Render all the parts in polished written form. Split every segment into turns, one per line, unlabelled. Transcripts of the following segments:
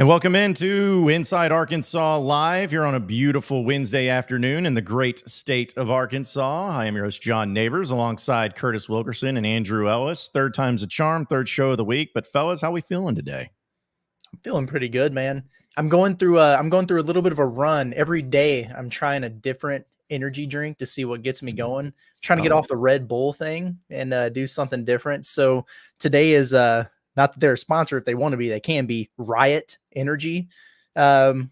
And welcome into Inside Arkansas Live here on a beautiful Wednesday afternoon in the great state of Arkansas. I am your host, John Neighbors, alongside Curtis Wilkerson and Andrew Ellis. Third time's a charm, third show of the week. But fellas, how we feeling today?
I'm feeling pretty good, man. I'm going through a little bit of a run every day. I'm trying a different energy drink to see what gets me going. I'm trying to get off the Red Bull thing and do something different. So today is not that they're a sponsor. If they want to be, they can be. Riot Energy. Yeah,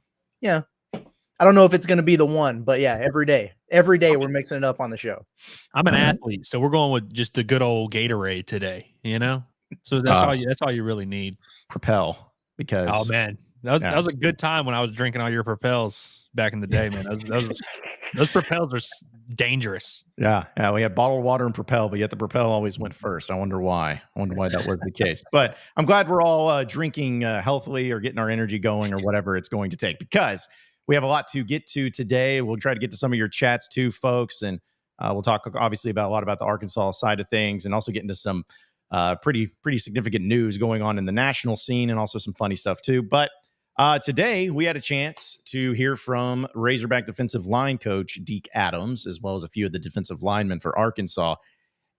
I don't know if it's going to be the one, but yeah, every day we're mixing it up on the show.
I'm an athlete, so we're going with just the good old Gatorade today. You know, so that's all you really need.
Propel, because
oh man, that was a good time when I was drinking all your Propels back in the day, man. Those Propels are dangerous.
Yeah, we had bottled water and Propel, but yet the Propel always went first. I wonder why. That was the case. But I'm glad we're all drinking healthily or getting our energy going or whatever it's going to take, because we have a lot to get to today. We'll try to get to some of your chats too, folks, and we'll talk obviously about a lot about the Arkansas side of things, and also get into some pretty significant news going on in the national scene, and also some funny stuff too. But today, we had a chance to hear from Razorback defensive line coach Deke Adams, as well as a few of the defensive linemen for Arkansas.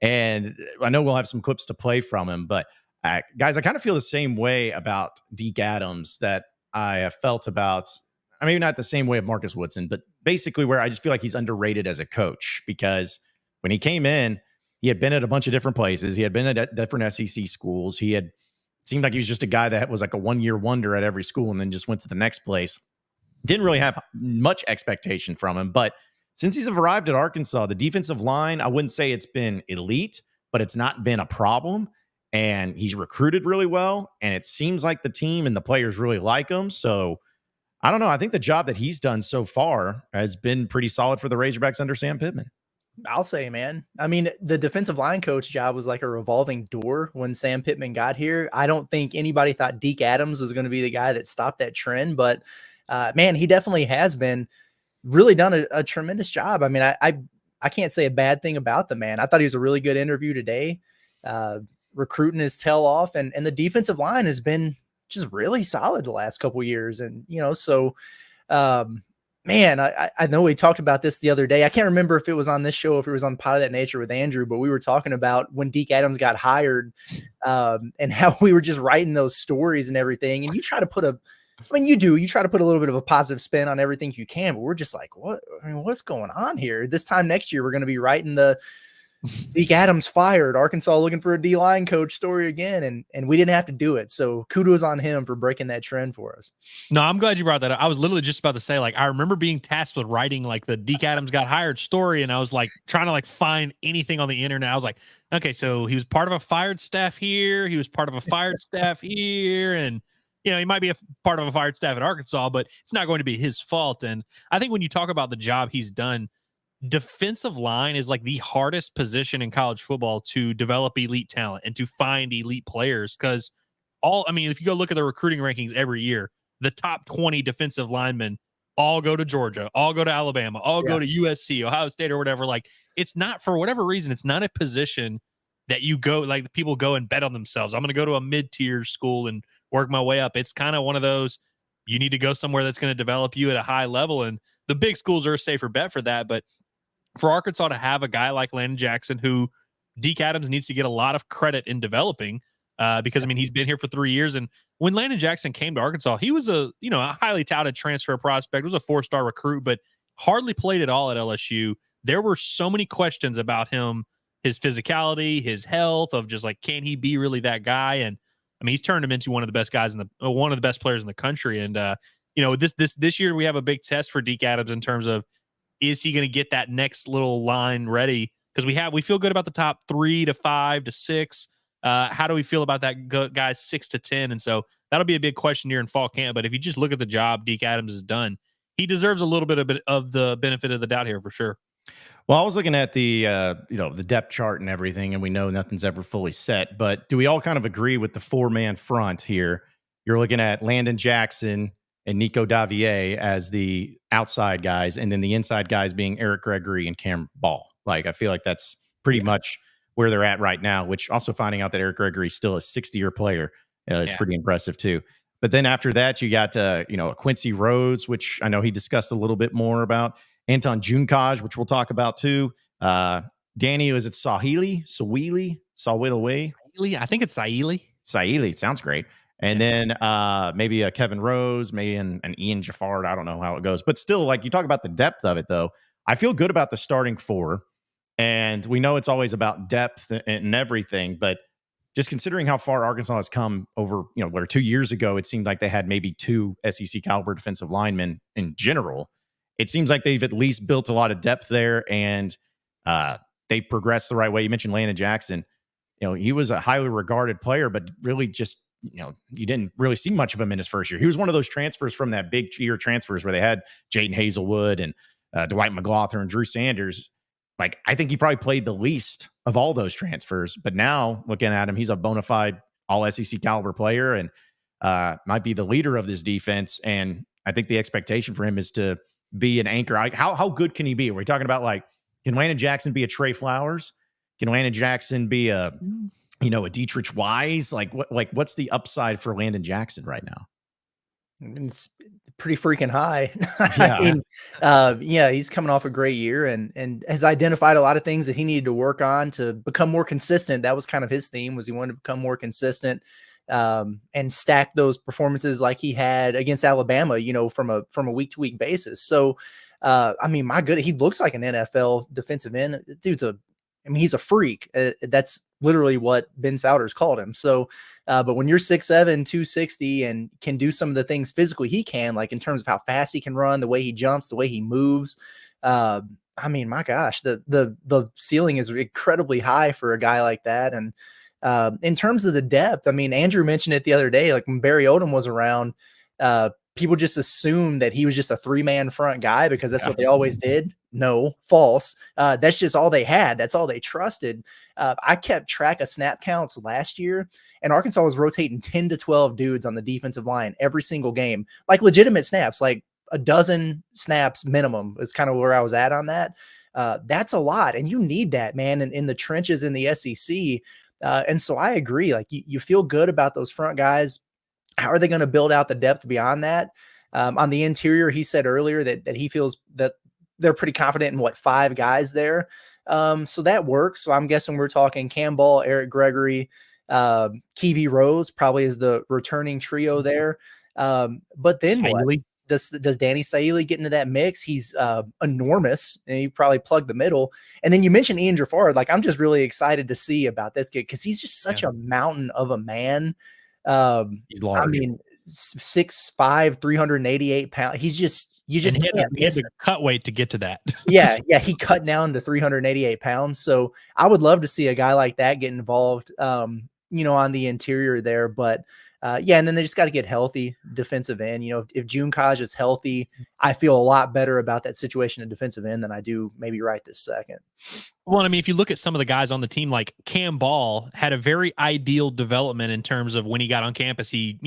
And I know we'll have some clips to play from him, but guys, I kind of feel the same way about Deke Adams that I have felt about, I mean, not the same way of Marcus Woodson, but basically where I just feel like he's underrated as a coach, because when he came in, he had been at a bunch of different places. He had been at different SEC schools. Seemed like he was just a guy that was like a one-year wonder at every school and then just went to the next place. Didn't really have much expectation from him. But since he's arrived at Arkansas, the defensive line, I wouldn't say it's been elite, but it's not been a problem. And he's recruited really well. And it seems like the team and the players really like him. So I don't know. I think the job that he's done so far has been pretty solid for the Razorbacks under Sam Pittman.
I'll say, man. I mean, the defensive line coach job was like a revolving door when Sam Pittman got here. I don't think anybody thought Deke Adams was going to be the guy that stopped that trend, but man, he definitely has been really done a tremendous job. I mean, I can't say a bad thing about the man. I thought he was a really good interview today, recruiting his tail off, and the defensive line has been just really solid the last couple of years. And, so, man, I know we talked about this the other day. I can't remember if it was on this show, if it was on Pot of That Nature with Andrew, but we were talking about when Deke Adams got hired and how we were just writing those stories and everything. And you try to put you try to put a little bit of a positive spin on everything you can, but we're just like, what's going on here? This time next year, we're going to be writing the Deke Adams fired, Arkansas looking for a D-line coach story again, and we didn't have to do it. So kudos on him for breaking that trend for us.
No, I'm glad you brought that up. I was literally just about to say, like, I remember being tasked with writing like the Deke Adams got hired story, and I was like trying to like find anything on the internet. I was like, okay, so he was part of a fired staff here, he was part of a fired staff here, and he might be a part of a fired staff at Arkansas, but it's not going to be his fault. And I think when you talk about the job he's done, defensive line is like the hardest position in college football to develop elite talent and to find elite players, because if you go look at the recruiting rankings every year, the top 20 defensive linemen all go to Georgia, all go to Alabama, all go to USC, Ohio State, or whatever. Like, it's not, for whatever reason, it's not a position that you go, like, people go and bet on themselves. I'm going to go to a mid-tier school and work my way up. It's kind of one of those, you need to go somewhere that's going to develop you at a high level, and the big schools are a safer bet for that. But for Arkansas to have a guy like Landon Jackson, who Deke Adams needs to get a lot of credit in developing, because he's been here for 3 years. And when Landon Jackson came to Arkansas, he was a highly touted transfer prospect, was a 4-star recruit, but hardly played at all at LSU. There were so many questions about him, his physicality, his health, of just like, can he be really that guy? And he's turned him into one of the best guys one of the best players in the country. And this year we have a big test for Deke Adams in terms of, is he going to get that next little line ready? Because we feel good about the top 3 to 5 to 6. How do we feel about that guys 6 to 10? And so that'll be a big question here in fall camp. But if you just look at the job Deke Adams has done, he deserves a little bit of the benefit of the doubt here for sure.
Well, I was looking at the the depth chart and everything, and we know nothing's ever fully set. But do we all kind of agree with the 4-man front here? You're looking at Landon Jackson and Nico Davier as the outside guys, and then the inside guys being Eric Gregory and Cam Ball. Like, I feel like that's pretty much where they're at right now, which also finding out that Eric Gregory is still a 60-year player is pretty impressive too. But then after that, you got, Quincy Rhodes, which I know he discussed a little bit more about. Anton Junkaj, which we'll talk about too. Danny, is it Sawili?
I think it's
Saili sounds great. And then maybe a Kevin Rose, maybe an Ian Jaffard. I don't know how it goes. But still, like you talk about the depth of it, though. I feel good about the starting four. And we know it's always about depth and everything. But just considering how far Arkansas has come over, where 2 years ago, it seemed like they had maybe 2 SEC caliber defensive linemen in general. It seems like they've at least built a lot of depth there, and they've progressed the right way. You mentioned Landon Jackson. He was a highly regarded player, but really just, you didn't really see much of him in his first year. He was one of those transfers from that big year transfers where they had Jaden Hazelwood and Dwight McLaughlin, Drew Sanders. Like, I think he probably played the least of all those transfers. But now, looking at him, he's a bona fide all-SEC caliber player and might be the leader of this defense. And I think the expectation for him is to be an anchor. How good can he be? Are we talking about, like, can Landon Jackson be a Trey Flowers? Can Landon Jackson be a Dietrich Wise? What's the upside for Landon Jackson right now?
It's pretty freaking high.
Yeah.
He's coming off a great year and has identified a lot of things that he needed to work on to become more consistent. That was kind of his theme, was he wanted to become more consistent and stack those performances like he had against Alabama, from a week-to-week basis. So, my goodness, he looks like an NFL defensive end. He's a freak. That's literally what Ben Souders called him. So, but when you're 6'7", 260 and can do some of the things physically he can, like in terms of how fast he can run, the way he jumps, the way he moves, my gosh, the ceiling is incredibly high for a guy like that. And in terms of the depth, Andrew mentioned it the other day, like when Barry Odom was around, people just assumed that he was just a 3-man front guy because that's what they always did. No, false. That's just all they had. That's all they trusted. I kept track of snap counts last year, and Arkansas was rotating 10 to 12 dudes on the defensive line every single game, like legitimate snaps, like a dozen snaps minimum is kind of where I was at on that. That's a lot, and you need that, man, in the trenches in the SEC. And so I agree. Like you feel good about those front guys. How are they going to build out the depth beyond that? On the interior, he said earlier that he feels that they're pretty confident in 5 guys there. So that works. So I'm guessing we're talking Cam Ball, Eric Gregory, Keevy Rose probably is the returning trio there. But then what? Does Danny Saili get into that mix? He's enormous, and he probably plugged the middle. And then you mentioned Ian Jaffard. Like, I'm just really excited to see about this kid because he's just such a mountain of a man.
He's large.
6'5", 388 pounds. He
had to cut weight to get to that.
yeah. He cut down to 388 pounds. So I would love to see a guy like that get involved, on the interior there. But and then they just got to get healthy defensive end. If Junkaj is healthy, I feel a lot better about that situation at defensive end than I do maybe right this second.
Well, if you look at some of the guys on the team, like Cam Ball had a very ideal development in terms of when he got on campus. He,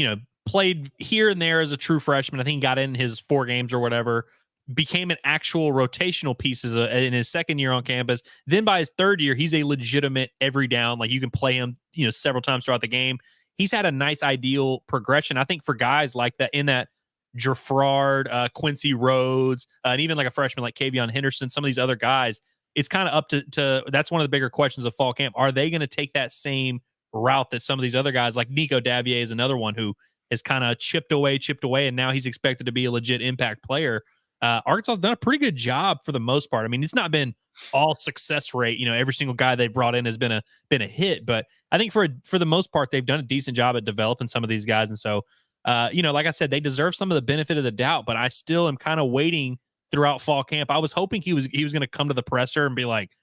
played here and there as a true freshman. I think he got in his 4 games or whatever, became an actual rotational piece in his second year on campus. Then by his 3rd year, he's a legitimate every down. Like, you can play him, several times throughout the game. He's had a nice ideal progression. I think for guys like that, in that Jaffard, Quincy Rhodes, and even like a freshman like Kavion Henderson, some of these other guys, it's kind of up to that's one of the bigger questions of fall camp. Are they going to take that same route that some of these other guys, like Nico Davier is another one who has kind of chipped away, and now he's expected to be a legit impact player. Arkansas's done a pretty good job for the most part. It's not been all success rate. Every single guy they brought in has been a hit, but I think for the most part, they've done a decent job at developing some of these guys. And so, like I said, they deserve some of the benefit of the doubt, but I still am kind of waiting throughout fall camp. I was hoping he was going to come to the presser and be like,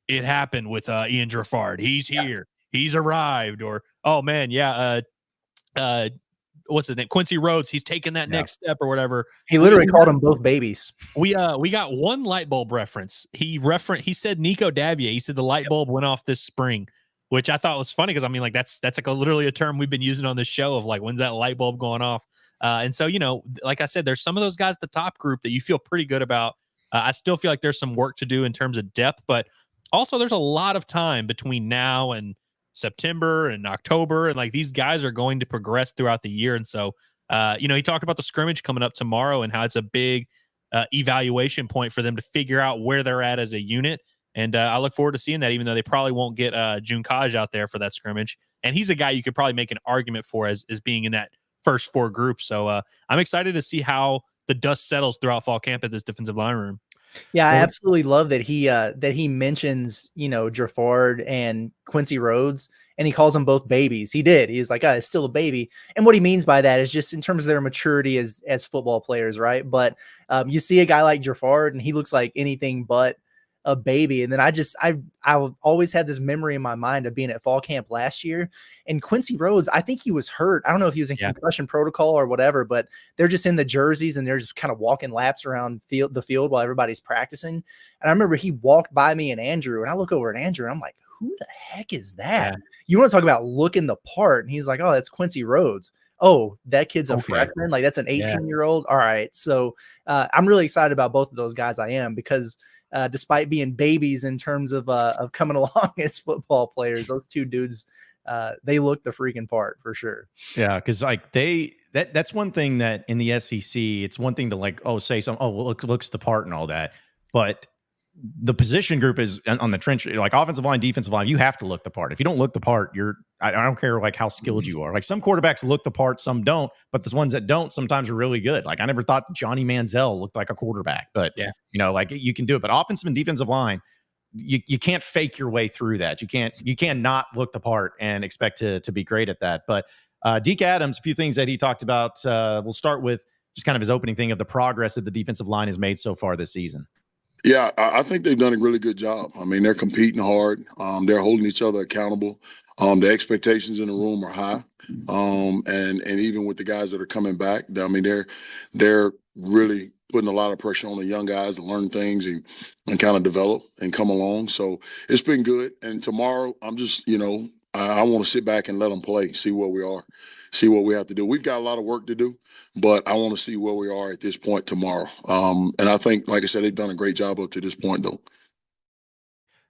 it happened with Ian Jaffard. He's here. He's arrived. Or, oh man, what's his name? Quincy Rhodes. He's taking that next step or whatever.
He literally called them both babies.
We got one light bulb reference. He said Nico Davier. He said the light bulb went off this spring, which I thought was funny because that's like literally a term we've been using on this show of like, when's that light bulb going off? And so, like I said, there's some of those guys at the top group that you feel pretty good about. I still feel like there's some work to do in terms of depth, but also there's a lot of time between now and September and October, and like these guys are going to progress throughout the year. And so He talked about the scrimmage coming up tomorrow and how it's a big evaluation point for them to figure out where they're at as a unit. And I look forward to seeing that, even though they probably won't get Junkaj out there for that scrimmage. And he's a guy you could probably make an argument for as being in that first 4 groups. So I'm excited to see how the dust settles throughout fall camp at this defensive line room.
Yeah, I absolutely love that he mentions, Jaffard and Quincy Rhodes, and he calls them both babies. He did. He's like, it's still a baby. And what he means by that is just in terms of their maturity as football players, right? But you see a guy like Jaffard, and he looks like anything but a baby. And then I always had this memory in my mind of being at fall camp last year, and Quincy Rhodes, I think he was hurt. I don't know if he was in concussion protocol or whatever, but they're just in the jerseys and they're just kind of walking laps around the field while everybody's practicing. And I remember he walked by me and Andrew, and I look over at Andrew and I'm like, who the heck is that? Yeah. You want to talk about looking the part? And he's like, oh, that's Quincy Rhodes. Oh, that kid's a freshman. Like, that's an 18-year-old. All right. So I'm really excited about both of those guys. I am, because despite being babies in terms of coming along as football players, those two dudes, they look the freaking part for sure.
Yeah, because like that's one thing that in the SEC, it's one thing to say something, well, looks the part and all that, but the position group is on the trench, like offensive line, defensive line, you have to look the part. If you don't look the part, I don't care like how skilled you are. Like some quarterbacks look the part, some don't, but the ones that don't sometimes are really good. Like I never thought Johnny Manziel looked like a quarterback, but like you can do it. But offensive and defensive line, you can't fake your way through that. You can't not look the part and expect to be great at that. But Deke Adams, a few things that he talked about. We'll start with just kind of his opening thing of the progress that the defensive line has made so far this season.
Yeah, I think they've done a really good job. I mean, they're competing hard. They're holding each other accountable. The expectations in the room are high. And even with the guys that are coming back, I mean, they're really putting a lot of pressure on the young guys to learn things and kind of develop and come along. So it's been good. And tomorrow, I'm just, I want to sit back and let them play, see where we are, see what we have to do. We've got a lot of work to do, but I want to see where we are at this point tomorrow. And I think, like I said, they've done a great job up to this point, though.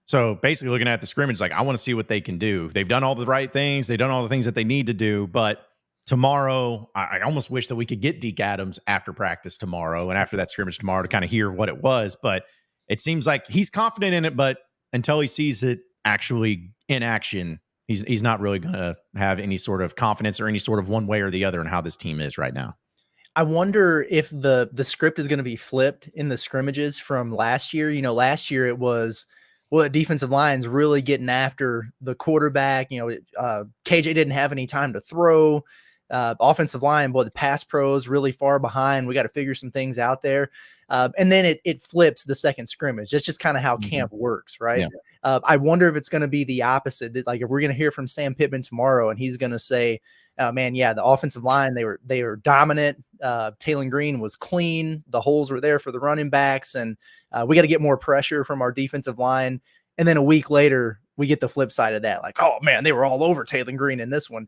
So basically looking at the scrimmage, like I want to see what they can do. They've done all the right things. They've done all the things that they need to do. But tomorrow, I almost wish that we could get Deke Adams after practice tomorrow and after that scrimmage tomorrow to kind of hear what it was. But it seems like he's confident in it, but until he sees it actually in action, he's not really going to have any sort of confidence or any sort of one way or the other in how this team is right now.
I wonder if the script is going to be flipped in the scrimmages from last year. Last year it was, the defensive line's really getting after the quarterback. KJ didn't have any time to throw. Offensive line, the pass pros really far behind. We got to figure some things out there. And then it flips the second scrimmage. That's just kind of how camp works, right? Yeah. I wonder if it's going to be the opposite. That, like, if we're going to hear from Sam Pittman tomorrow and he's going to say, the offensive line, they were dominant. Taylor Green was clean. The holes were there for the running backs. And we got to get more pressure from our defensive line. And then a week later, we get the flip side of that. Like, oh, man, they were all over Taylor Green in this one.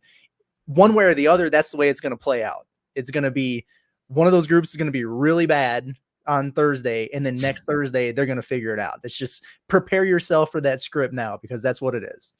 One way or the other, that's the way it's going to play out. It's going to be one of those groups is going to be really bad on Thursday, and then next Thursday, they're going to figure it out. It's just prepare yourself for that script now, because that's what it is.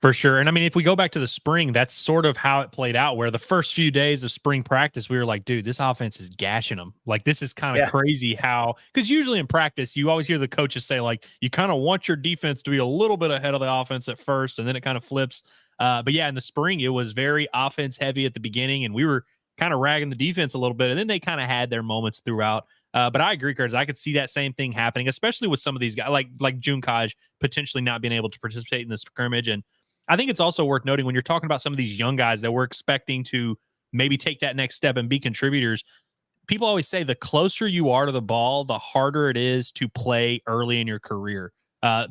For sure. And I mean, if we go back to the spring, that's sort of how it played out, where the first few days of spring practice, we were like, dude, this offense is gashing them. Like, this is kind of crazy how, because usually in practice, you always hear the coaches say, like, you kind of want your defense to be a little bit ahead of the offense at first, and then it kind of flips. But yeah, in the spring, it was very offense heavy at the beginning, and we were kind of ragging the defense a little bit, and then they kind of had their moments throughout. But I agree, Curtis. I could see that same thing happening, especially with some of these guys, like Junkaj potentially not being able to participate in the scrimmage. And I think it's also worth noting when you're talking about some of these young guys that we're expecting to maybe take that next step and be contributors. People always say the closer you are to the ball, the harder it is to play early in your career.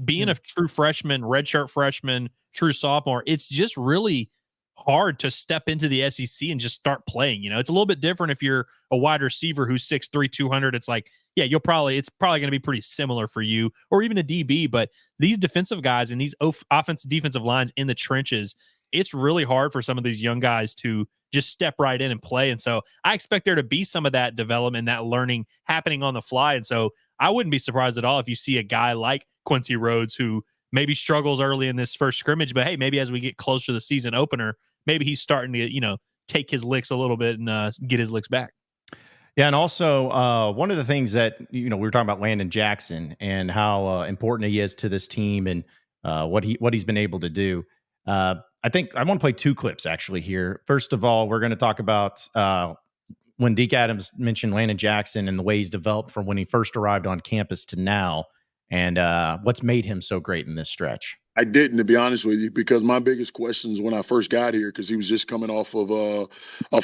Being a true freshman, redshirt freshman, true sophomore, it's just really hard to step into the SEC and just start playing. It's a little bit different if you're a wide receiver who's 6'3", 200. It's like, yeah, it's probably going to be pretty similar for you, or even a DB. But these defensive guys and these offensive defensive lines in the trenches, it's really hard for some of these young guys to just step right in and play. And so I expect there to be some of that development, that learning happening on the fly. And so I wouldn't be surprised at all if you see a guy like Quincy Rhodes who maybe struggles early in this first scrimmage, but hey, maybe as we get closer to the season opener, maybe he's starting to, take his licks a little bit and get his licks back.
Yeah, and also one of the things that we were talking about Landon Jackson and how important he is to this team and what he's been able to do. I think I want to play two clips actually here. First of all, we're going to talk about when Deke Adams mentioned Landon Jackson and the way he's developed from when he first arrived on campus to now, and what's made him so great in this stretch.
I didn't, to be honest with you, because my biggest questions when I first got here, because he was just coming off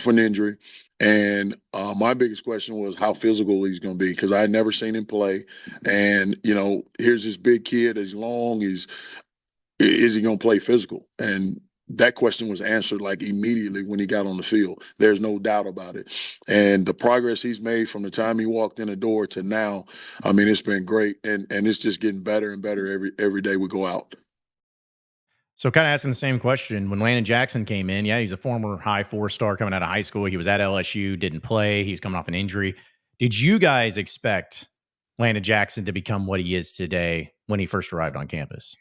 an injury, and my biggest question was how physical he's going to be, because I had never seen him play, and here's this big kid, he's long, is he going to play physical? And that question was answered like immediately when he got on the field. There's no doubt about it. And the progress he's made from the time he walked in the door to now, I mean, it's been great, and it's just getting better and better every day we go out.
So kind of asking the same question, when Landon Jackson came in, he's a former high 4-star coming out of high school. He was at LSU, didn't play. He was coming off an injury. Did you guys expect Landon Jackson to become what he is today when he first arrived on campus?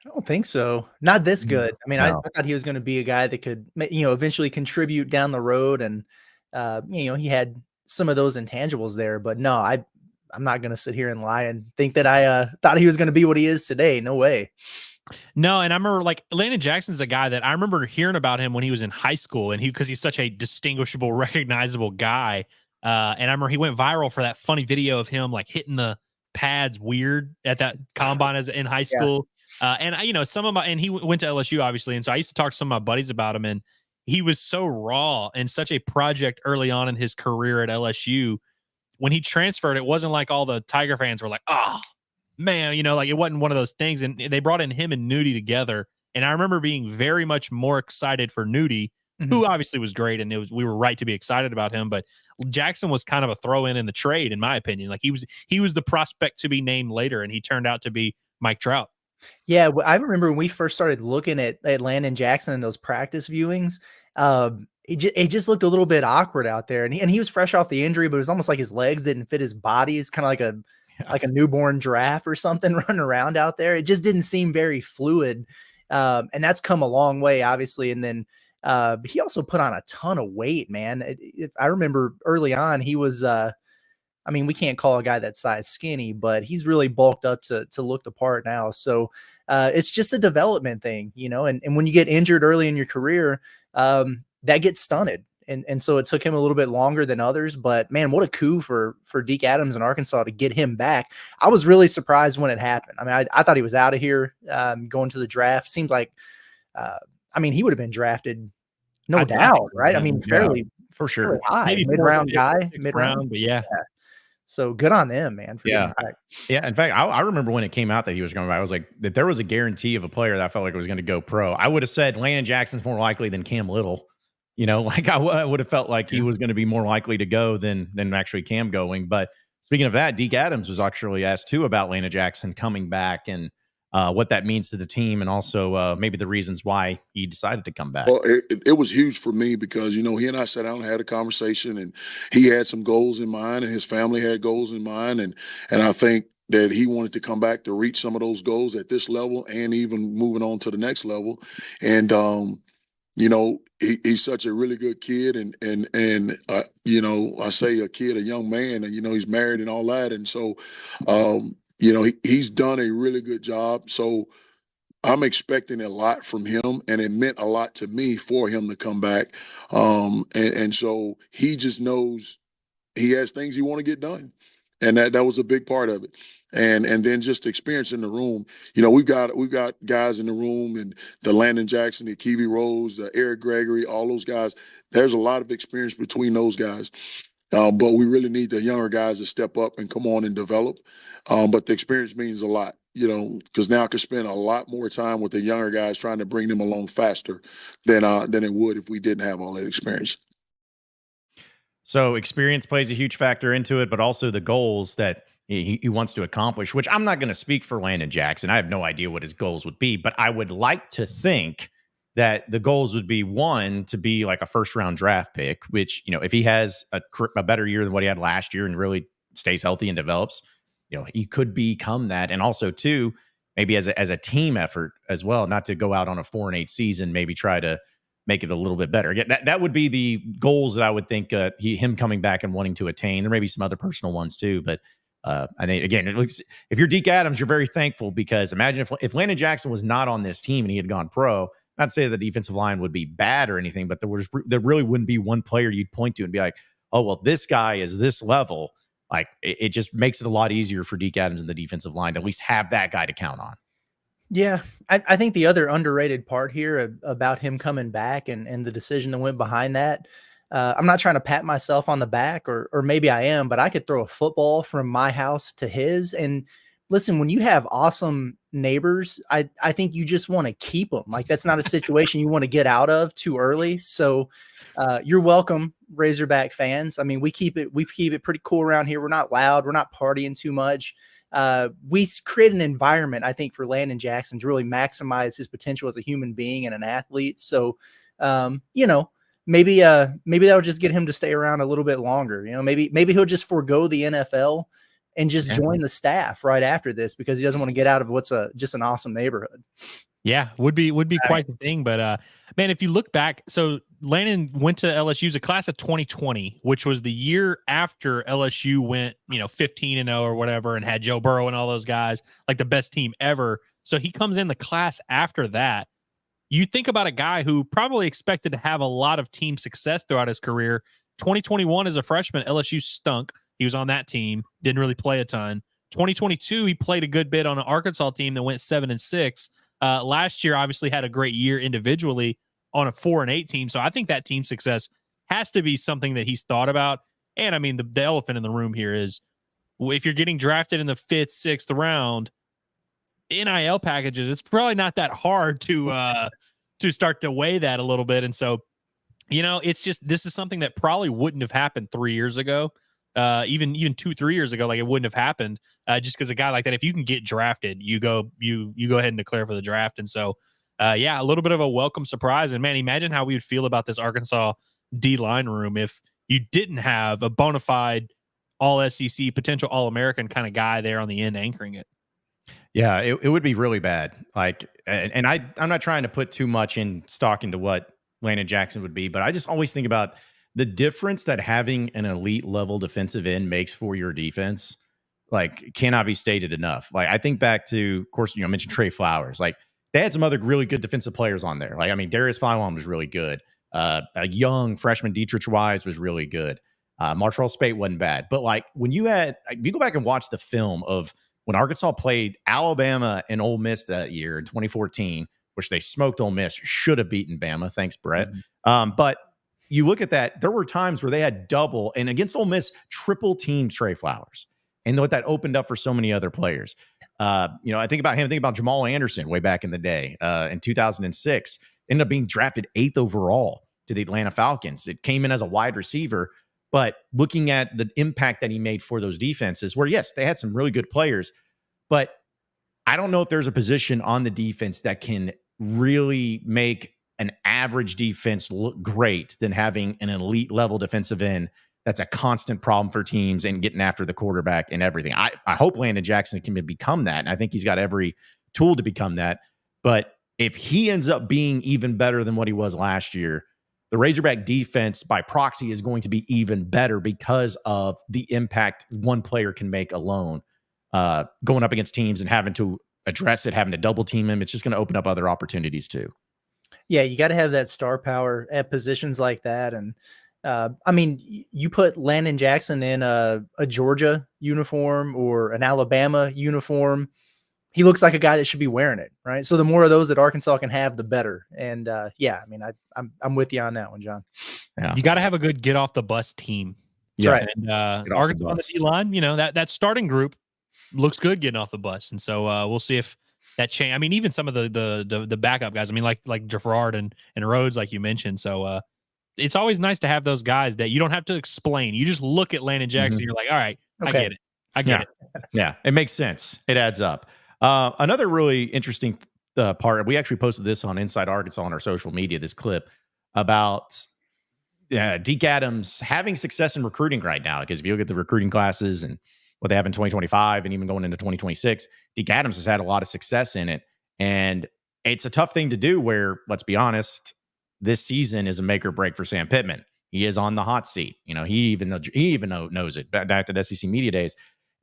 I don't think so. Not this good. I mean,
No.
I thought he was going to be a guy that could, eventually contribute down the road. And, he had some of those intangibles there, but no, I'm not going to sit here and lie and think that I thought he was going to be what he is today. No way.
No, and I remember Landon Jackson's a guy that I remember hearing about him when he was in high school, and because he's such a distinguishable, recognizable guy. And I remember he went viral for that funny video of him hitting the pads weird at that combine as in high school. Yeah. And he went to LSU obviously, and so I used to talk to some of my buddies about him, and he was so raw and such a project early on in his career at LSU. When he transferred, it wasn't like all the Tiger fans were like, "Oh, man," it wasn't one of those things. And they brought in him and Nudie together. And I remember being very much more excited for Nudie, who obviously was great. And we were right to be excited about him. But Jackson was kind of a throw in the trade, in my opinion. He was the prospect to be named later, and he turned out to be Mike Trout.
Yeah. I remember when we first started looking at Landon Jackson in those practice viewings, it just looked a little bit awkward out there. And he was fresh off the injury, but it was almost like his legs didn't fit his body. It's kind of like a newborn giraffe or something running around out there. It just didn't seem very fluid. And that's come a long way, obviously. And then he also put on a ton of weight, man. I remember early on, he was, we can't call a guy that size skinny, but he's really bulked up to look the part now. So it's just a development thing, and when you get injured early in your career, that gets stunted. And so it took him a little bit longer than others, but man, what a coup for Deke Adams in Arkansas to get him back. I was really surprised when it happened. I mean, I thought he was out of here going to the draft. Seems like, he would have been drafted, no doubt, right? I mean, fairly
for sure,
high,
maybe
mid-round guy,
mid-round, but yeah.
So good on them, man. For
yeah. In fact, I remember when it came out that he was going back, I was like, that there was a guarantee of a player that I felt like was going to go pro. I would have said Landon Jackson's more likely than Cam Little. I would have felt like he was going to be more likely to go than actually Cam going. But speaking of that, Deke Adams was actually asked too about Landon Jackson coming back and what that means to the team, and also maybe the reasons why he decided to come back.
Well, it was huge for me because, he and I sat down and had a conversation, and he had some goals in mind, and his family had goals in mind. And I think that he wanted to come back to reach some of those goals at this level and even moving on to the next level. And, he's such a really good kid, and I say a kid, a young man, and he's married and all that, and so he's done a really good job. So I'm expecting a lot from him, and it meant a lot to me for him to come back. And so he just knows he has things he want to get done, and that was a big part of it. And then just experience in the room. We've got guys in the room, and the Landon Jackson, the Kiwi Rose, the Eric Gregory, all those guys. There's a lot of experience between those guys. But we really need the younger guys to step up and come on and develop. But the experience means a lot, because now I can spend a lot more time with the younger guys trying to bring them along faster than it would if we didn't have all that experience.
So experience plays a huge factor into it, but also the goals that he wants to accomplish, which I'm not going to speak for Landon Jackson. I have no idea what his goals would be, but I would like to think that the goals would be, one, to be like a first-round draft pick, which, if he has a better year than what he had last year and really stays healthy and develops, he could become that. And also, two, maybe as a team effort as well, not to go out on a 4-8 season, maybe try to make it a little bit better. Again, that would be the goals that I would think him coming back and wanting to attain. There may be some other personal ones too, but I think again, it looks, if you're Deke Adams, you're very thankful, because imagine if Landon Jackson was not on this team and he had gone pro. Not to say the defensive line would be bad or anything, but there really wouldn't be one player you'd point to and be like, oh, well, this guy is this level. Like it just makes it a lot easier for Deke Adams in the defensive line to at least have that guy to count on.
Yeah, I think the other underrated part here about him coming back and the decision that went behind that, I'm not trying to pat myself on the back, or maybe I am, but I could throw a football from my house to his. And listen, when you have awesome neighbors, I think you just want to keep them. Like, that's not a situation you want to get out of too early. So you're welcome, Razorback fans. I mean, we keep it pretty cool around here. We're not loud. We're not partying too much. We create an environment, I think, for Landon Jackson to really maximize his potential as a human being and an athlete. So, maybe that'll just get him to stay around a little bit longer. Maybe he'll just forego the NFL and just join the staff right after this, because he doesn't want to get out of what's just an awesome neighborhood.
Yeah, would be quite the thing. But man, if you look back, so Landon went to LSU's a class of 2020, which was the year after LSU went, 15-0 or whatever, and had Joe Burrow and all those guys, like the best team ever. So he comes in the class after that. You think about a guy who probably expected to have a lot of team success throughout his career. 2021 as a freshman, LSU stunk. He was on that team, didn't really play a ton. 2022, he played a good bit on an Arkansas team that went 7-6. Last year, obviously, had a great year individually on a 4-8 team. So I think that team success has to be something that he's thought about. And I mean, the elephant in the room here is, if you're getting drafted in the 5th, 6th round, NIL packages, it's probably not that hard to start to weigh that a little bit. And so, it's just, this is something that probably wouldn't have happened 3 years ago. Even 2-3 years ago, like, it wouldn't have happened just because a guy like that, if you can get drafted, you go ahead and declare for the draft. And so, a little bit of a welcome surprise. And man, imagine how we would feel about this Arkansas D line room if you didn't have a bona fide all SEC, potential All-American kind of guy there on the end anchoring it.
Yeah, it would be really bad. Like, and I'm not trying to put too much in stock into what Landon Jackson would be, but I just always think about the difference that having an elite level defensive end makes for your defense, like, cannot be stated enough. Like, I think back to, of course, I mentioned Trey Flowers. Like, they had some other really good defensive players on there. Like, I mean, Darius Feinbaum was really good. A young freshman Dietrich Wise was really good. Martrell Spate wasn't bad. But like, if you go back and watch the film of when Arkansas played Alabama and Ole Miss that year in 2014, which they smoked Ole Miss, should have beaten Bama. Thanks, Brett. But you look at that, there were times where they had double, and against Ole Miss, triple team Trey Flowers. And what that opened up for so many other players. I think about Jamal Anderson way back in the day in 2006, ended up being drafted 8th overall to the Atlanta Falcons. It came in as a wide receiver, but looking at the impact that he made for those defenses, where yes, they had some really good players, but I don't know if there's a position on the defense that can really make an average defense look great than having an elite level defensive end that's a constant problem for teams and getting after the quarterback and everything. I hope Landon Jackson can become that, and I think he's got every tool to become that. But if he ends up being even better than what he was last year, the Razorback defense by proxy is going to be even better because of the impact one player can make alone, going up against teams and having to address it, having to double team him. It's just going to open up other opportunities too.
Yeah, you got to have that star power at positions like that. And I mean, you put Landon Jackson in a Georgia uniform or an Alabama uniform, he looks like a guy that should be wearing it, right? So the more of those that Arkansas can have, the better. And I'm with you on that one, John.
Yeah. You got to have a good get off the bus team.
That's right.
And Arkansas on the D line, that starting group looks good getting off the bus. And so we'll see if that change. I mean, even some of the backup guys. I mean, like Gerard and Rhodes, like you mentioned. So it's always nice to have those guys that you don't have to explain. You just look at Landon Jackson. You're like, all right, okay. I get it.
Yeah, it makes sense. It adds up. Another really interesting part, we actually posted this on Inside Arkansas on our social media, this clip about Deke Adams having success in recruiting right now. Because if you look at the recruiting classes and what they have in 2025 and even going into 2026, Deke Adams has had a lot of success in it. And it's a tough thing to do where, let's be honest, this season is a make or break for Sam Pittman. He is on the hot seat. You know, he even knows it back to the SEC media days.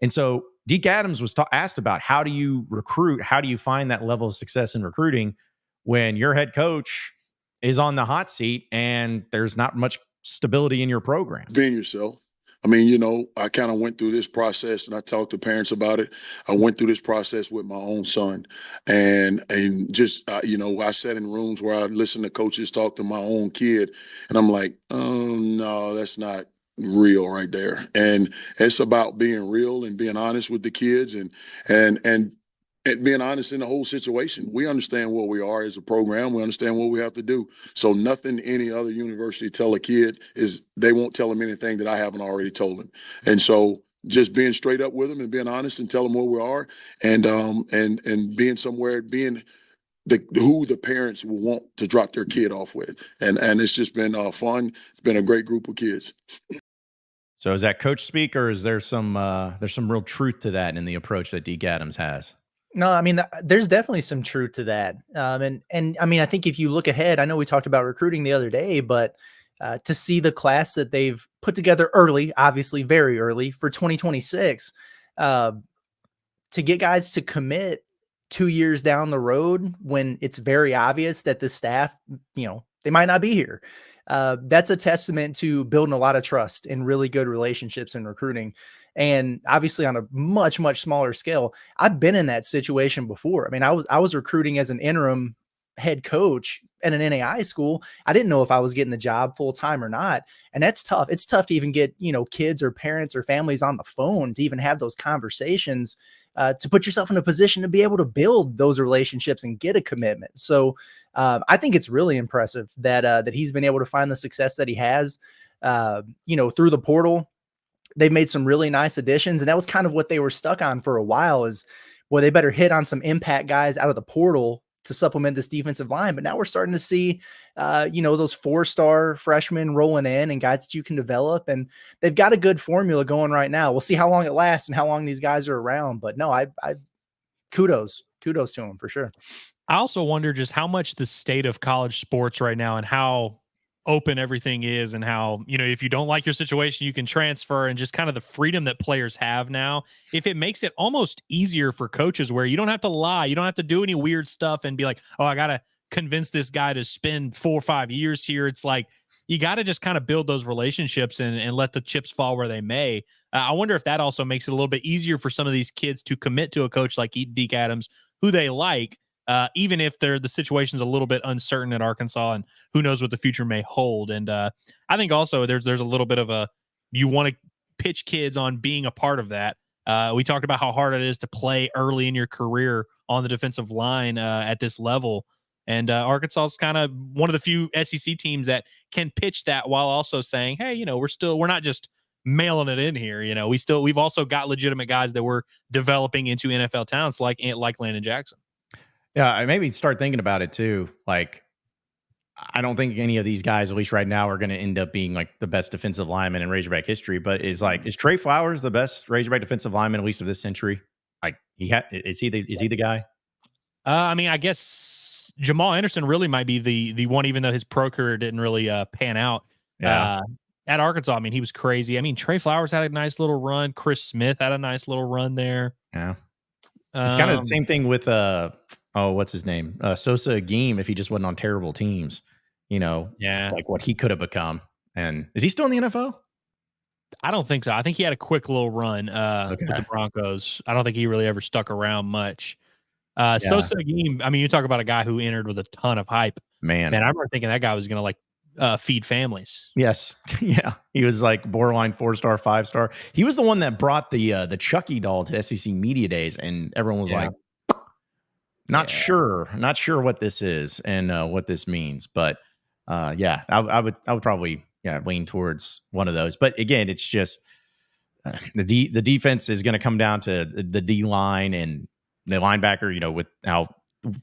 And so Deke Adams was asked about, how do you recruit? How do you find that level of success in recruiting when your head coach is on the hot seat and there's not much stability in your program?
Being yourself. I mean, you know, I kind of went through this process, and I talked to parents about it. I went through this process with my own son, and just you know, I sat in rooms where I listened to coaches talk to my own kid, and I'm like, oh no, that's not real right there. And it's about being real and being honest with the kids, and being honest in the whole situation. We understand what we are as a program. We understand what we have to do. So nothing any other university tell a kid is they won't tell them anything that I haven't already told them. And so just being straight up with them and being honest and tell them where we are, and being somewhere, being who the parents will want to drop their kid off with. And it's just been fun. It's been a great group of kids.
So is that coach speak, or is there some real truth to that in the approach that Deke Adams has?
No, I mean, there's definitely some truth to that. And I mean, I think if you look ahead, I know we talked about recruiting the other day, but to see the class that they've put together early, obviously very early for 2026, to get guys to commit 2 years down the road when it's very obvious that the staff, you know, they might not be here. That's a testament to building a lot of trust and really good relationships in recruiting. And obviously on a much, much smaller scale, I've been in that situation before. I mean, I was recruiting as an interim head coach at an NAI school. I didn't know if I was getting the job full time or not. And that's tough. It's tough to even get, you know, kids or parents or families on the phone to even have those conversations, to put yourself in a position to be able to build those relationships and get a commitment. So I think it's really impressive that he's been able to find the success that he has, you know, through the portal. They've made some really nice additions, and that was kind of what they were stuck on for a while is, well, they better hit on some impact guys out of the portal to supplement this defensive line. But now we're starting to see, you know, those 4-star freshmen rolling in and guys that you can develop, and they've got a good formula going right now. We'll see how long it lasts and how long these guys are around. But no, I kudos to them for sure.
I also wonder just how much the state of college sports right now and how open everything is, and how, you know, if you don't like your situation, you can transfer, and just kind of the freedom that players have now, if it makes it almost easier for coaches where you don't have to lie, you don't have to do any weird stuff and be like, oh, I got to convince this guy to spend 4 or 5 years here. It's like, you got to just kind of build those relationships and let the chips fall where they may. I wonder if that also makes it a little bit easier for some of these kids to commit to a coach like Deke Adams, who they like, even if the situation's a little bit uncertain at Arkansas, and who knows what the future may hold. And I think also there's a little bit of you want to pitch kids on being a part of that. We talked about how hard it is to play early in your career on the defensive line at this level. And Arkansas is kind of one of the few SEC teams that can pitch that while also saying, hey, you know, we're not just mailing it in here. You know, we've also got legitimate guys that we're developing into NFL talents like Landon Jackson.
Yeah, I maybe start thinking about it too. Like, I don't think any of these guys, at least right now, are going to end up being like the best defensive lineman in Razorback history. But is Trey Flowers the best Razorback defensive lineman, at least of this century? Like, is he the guy?
I mean, I guess Jamal Anderson really might be the one, even though his pro career didn't really pan out.
Yeah.
At Arkansas, I mean, he was crazy. I mean, Trey Flowers had a nice little run. Chris Smith had a nice little run there.
Yeah. It's kind of the same thing with what's his name? Sosa Aguim, if he just wasn't on terrible teams, you know, like what he could have become. And is he still in the NFL?
I don't think so. I think he had a quick little run with the Broncos. I don't think he really ever stuck around much. Sosa Aguim, I mean, you talk about a guy who entered with a ton of hype. Man, I remember thinking that guy was going to feed families.
Yes. Yeah. He was like borderline 4-star, 5-star. He was the one that brought the Chucky doll to SEC Media Days, and everyone was like, not sure what this is and what this means. But I would probably lean towards one of those. But again, it's just the defense is going to come down to the D line and the linebacker, you know, with how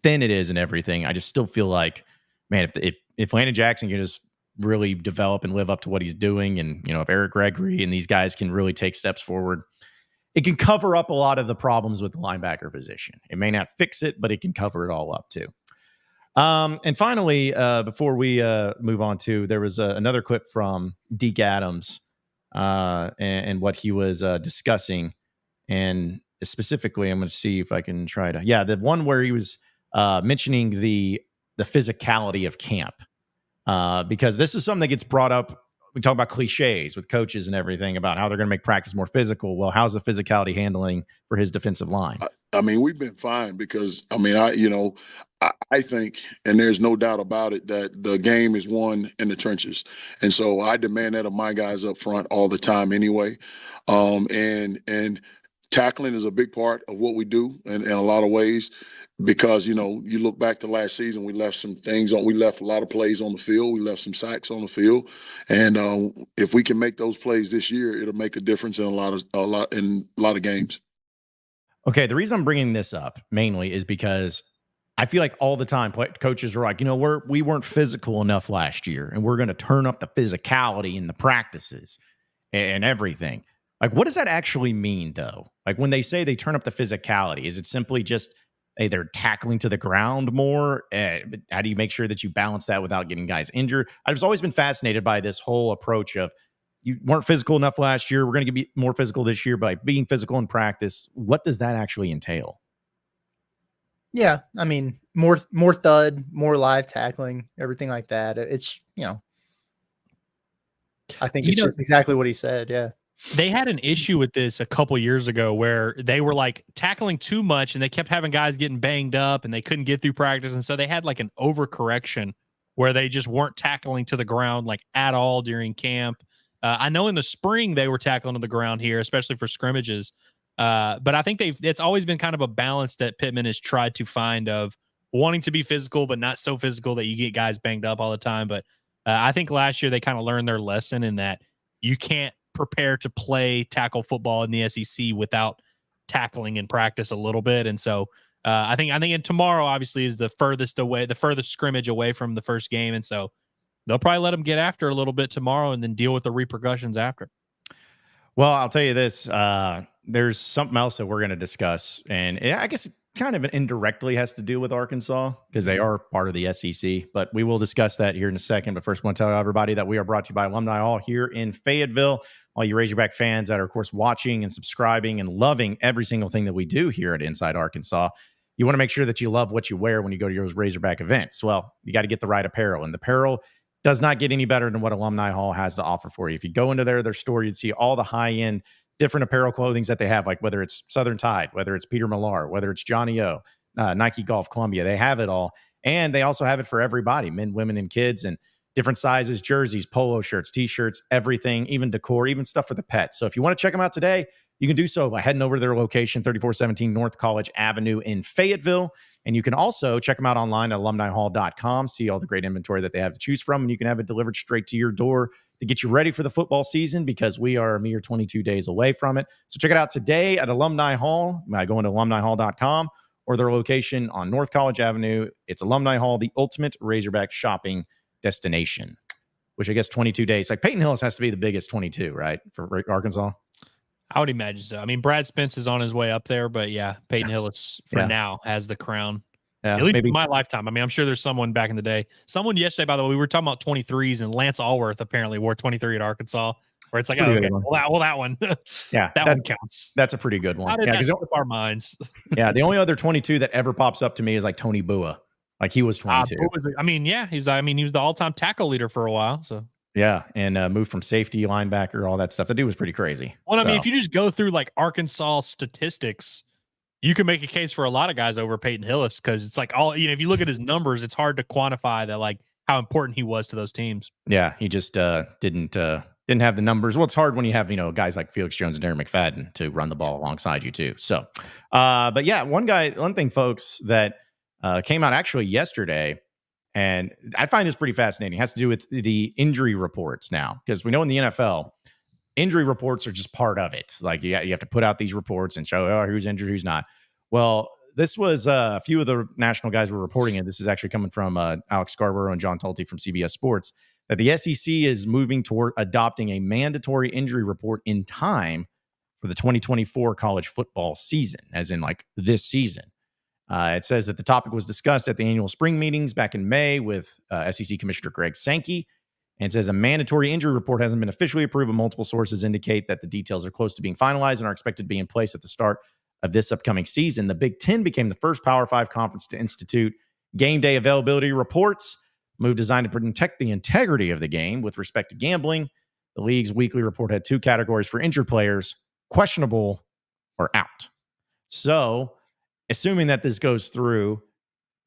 thin it is and everything. I just still feel like, man, if Landon Jackson can just really develop and live up to what he's doing, and, you know, if Eric Gregory and these guys can really take steps forward, it can cover up a lot of the problems with the linebacker position. It may not fix it, but it can cover it all up too. And finally, before we move on to, there was another clip from Deke Adams and what he was discussing. And specifically, I'm going to see if I can try to, the one where he was mentioning the physicality of camp, because this is something that gets brought up. We talk about cliches with coaches and everything about how they're going to make practice more physical. Well, how's the physicality handling for his defensive line?
I mean, we've been fine because, I mean, I think, and there's no doubt about it, that the game is won in the trenches. And so I demand that of my guys up front all the time anyway. And tackling is a big part of what we do in a lot of ways, because, you look back to last season, we left some things on, we left a lot of plays on the field. We left some sacks on the field. And if we can make those plays this year, it'll make a difference in a lot of games.
Okay, the reason I'm bringing this up mainly is because I feel like all the time coaches are like, we weren't physical enough last year, and we're going to turn up the physicality in the practices and everything. Like, what does that actually mean, though? Like, when they say they turn up the physicality, is it simply just, hey, they're tackling to the ground more? How do you make sure that you balance that without getting guys injured? I've always been fascinated by this whole approach of, you weren't physical enough last year, we're going to be more physical this year by being physical in practice. What does that actually entail?
Yeah, I mean, more thud, more live tackling, everything like that. It's, I think it's just exactly what he said. Yeah.
They had an issue with this a couple years ago where they were like tackling too much and they kept having guys getting banged up and they couldn't get through practice. And so they had like an overcorrection where they just weren't tackling to the ground like at all during camp. I know in the spring they were tackling to the ground here, especially for scrimmages. But I think it's always been kind of a balance that Pittman has tried to find of wanting to be physical, but not so physical that you get guys banged up all the time. But I think last year they kind of learned their lesson in that you can't prepare to play tackle football in the SEC without tackling in practice a little bit. And so I think in tomorrow obviously is the furthest scrimmage away from the first game. And so they'll probably let them get after a little bit tomorrow and then deal with the repercussions after.
Well, I'll tell you this, there's something else that we're going to discuss, and I guess it kind of indirectly has to do with Arkansas because they are part of the SEC, but we will discuss that here in a second. But first, I want to tell everybody that we are brought to you by Alumni Hall here in Fayetteville. All you Razorback fans that are, of course, watching and subscribing and loving every single thing that we do here at Inside Arkansas, you want to make sure that you love what you wear when you go to those Razorback events. Well, you got to get the right apparel, and the apparel does not get any better than what Alumni Hall has to offer for you. If you go into their store, you'd see all the high-end different apparel clothings that they have, like whether it's Southern Tide, whether it's Peter Millar, whether it's Johnnie-O, Nike Golf, Columbia. They have it all. And they also have it for everybody, men, women, and kids, and different sizes, jerseys, polo shirts, T-shirts, everything, even decor, even stuff for the pets. So if you want to check them out today, you can do so by heading over to their location, 3417 North College Avenue in Fayetteville. And you can also check them out online at alumnihall.com, see all the great inventory that they have to choose from, and you can have it delivered straight to your door to get you ready for the football season, because we are a mere 22 days away from it. So check it out today at Alumni Hall by going to alumnihall.com or their location on North College Avenue. It's Alumni Hall, the ultimate Razorback shopping destination, which I guess 22 days. Like Peyton Hillis has to be the biggest 22, right, for Arkansas?
I would imagine so. I mean, Brad Spence is on his way up there, but yeah, Peyton Hillis for now has the crown. At least in my lifetime. I mean, I'm sure there's someone back in the day. Someone yesterday, by the way, we were talking about 23s, and Lance Allworth apparently wore 23 at Arkansas, where it's like, oh, okay, well, that one.
Yeah,
that one counts.
That's a pretty good one.
How did that slip our minds?
Yeah, the only other 22 that ever pops up to me is like Tony Bua. Like he was 22.
He was the all-time tackle leader for a while, so.
Yeah, and moved from safety, linebacker, all that stuff. The dude was pretty crazy.
Well, I mean, if you just go through like Arkansas statistics, you can make a case for a lot of guys over Peyton Hillis, because it's like if you look at his numbers, it's hard to quantify that, like how important he was to those teams.
Yeah, he just didn't have the numbers. Well, it's hard when you have guys like Felix Jones and Darren McFadden to run the ball alongside you too. So, but yeah, one thing, folks, that came out actually yesterday, and I find this pretty fascinating, has to do with the injury reports now, because we know in the NFL, injury reports are just part of it. Like you have to put out these reports and show who's injured, who's not. Well, this was a few of the national guys were reporting it. This is actually coming from Alex Scarborough and John Tulte from CBS Sports, that the SEC is moving toward adopting a mandatory injury report in time for the 2024 college football season, as in like this season. It says that the topic was discussed at the annual spring meetings back in May with SEC Commissioner Greg Sankey. And it says a mandatory injury report hasn't been officially approved, but multiple sources indicate that the details are close to being finalized and are expected to be in place at the start of this upcoming season. The Big Ten became the first Power 5 conference to institute game day availability reports, move designed to protect the integrity of the game with respect to gambling. The league's weekly report had 2 categories for injured players: questionable or out. So, assuming that this goes through,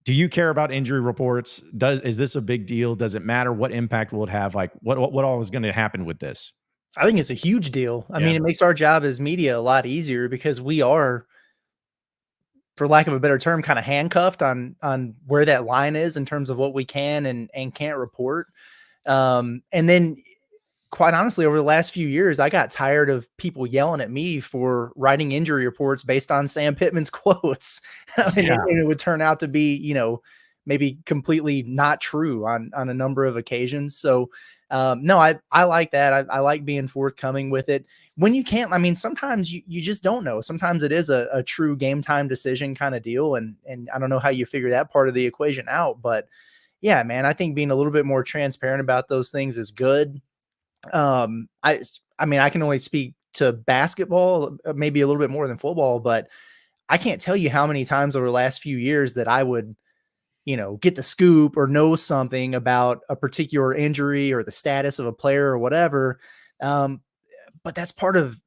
do you care about injury reports? Is this a big deal? Does it matter? What impact will it have? Like, what all is going to happen with this?
I think it's a huge deal. I mean, it makes our job as media a lot easier because we are, for lack of a better term, kind of handcuffed on where that line is in terms of what we can and can't report. And then, quite honestly, over the last few years, I got tired of people yelling at me for writing injury reports based on Sam Pittman's quotes. And it would turn out to be, maybe completely not true on a number of occasions. So, no, I like that. I like being forthcoming with it when you can't. I mean, sometimes you just don't know. Sometimes it is a true game time decision kind of deal. And I don't know how you figure that part of the equation out, but yeah, man, I think being a little bit more transparent about those things is good. I mean, I can only speak to basketball, maybe a little bit more than football, but I can't tell you how many times over the last few years that I would, get the scoop or know something about a particular injury or the status of a player or whatever. But that's part of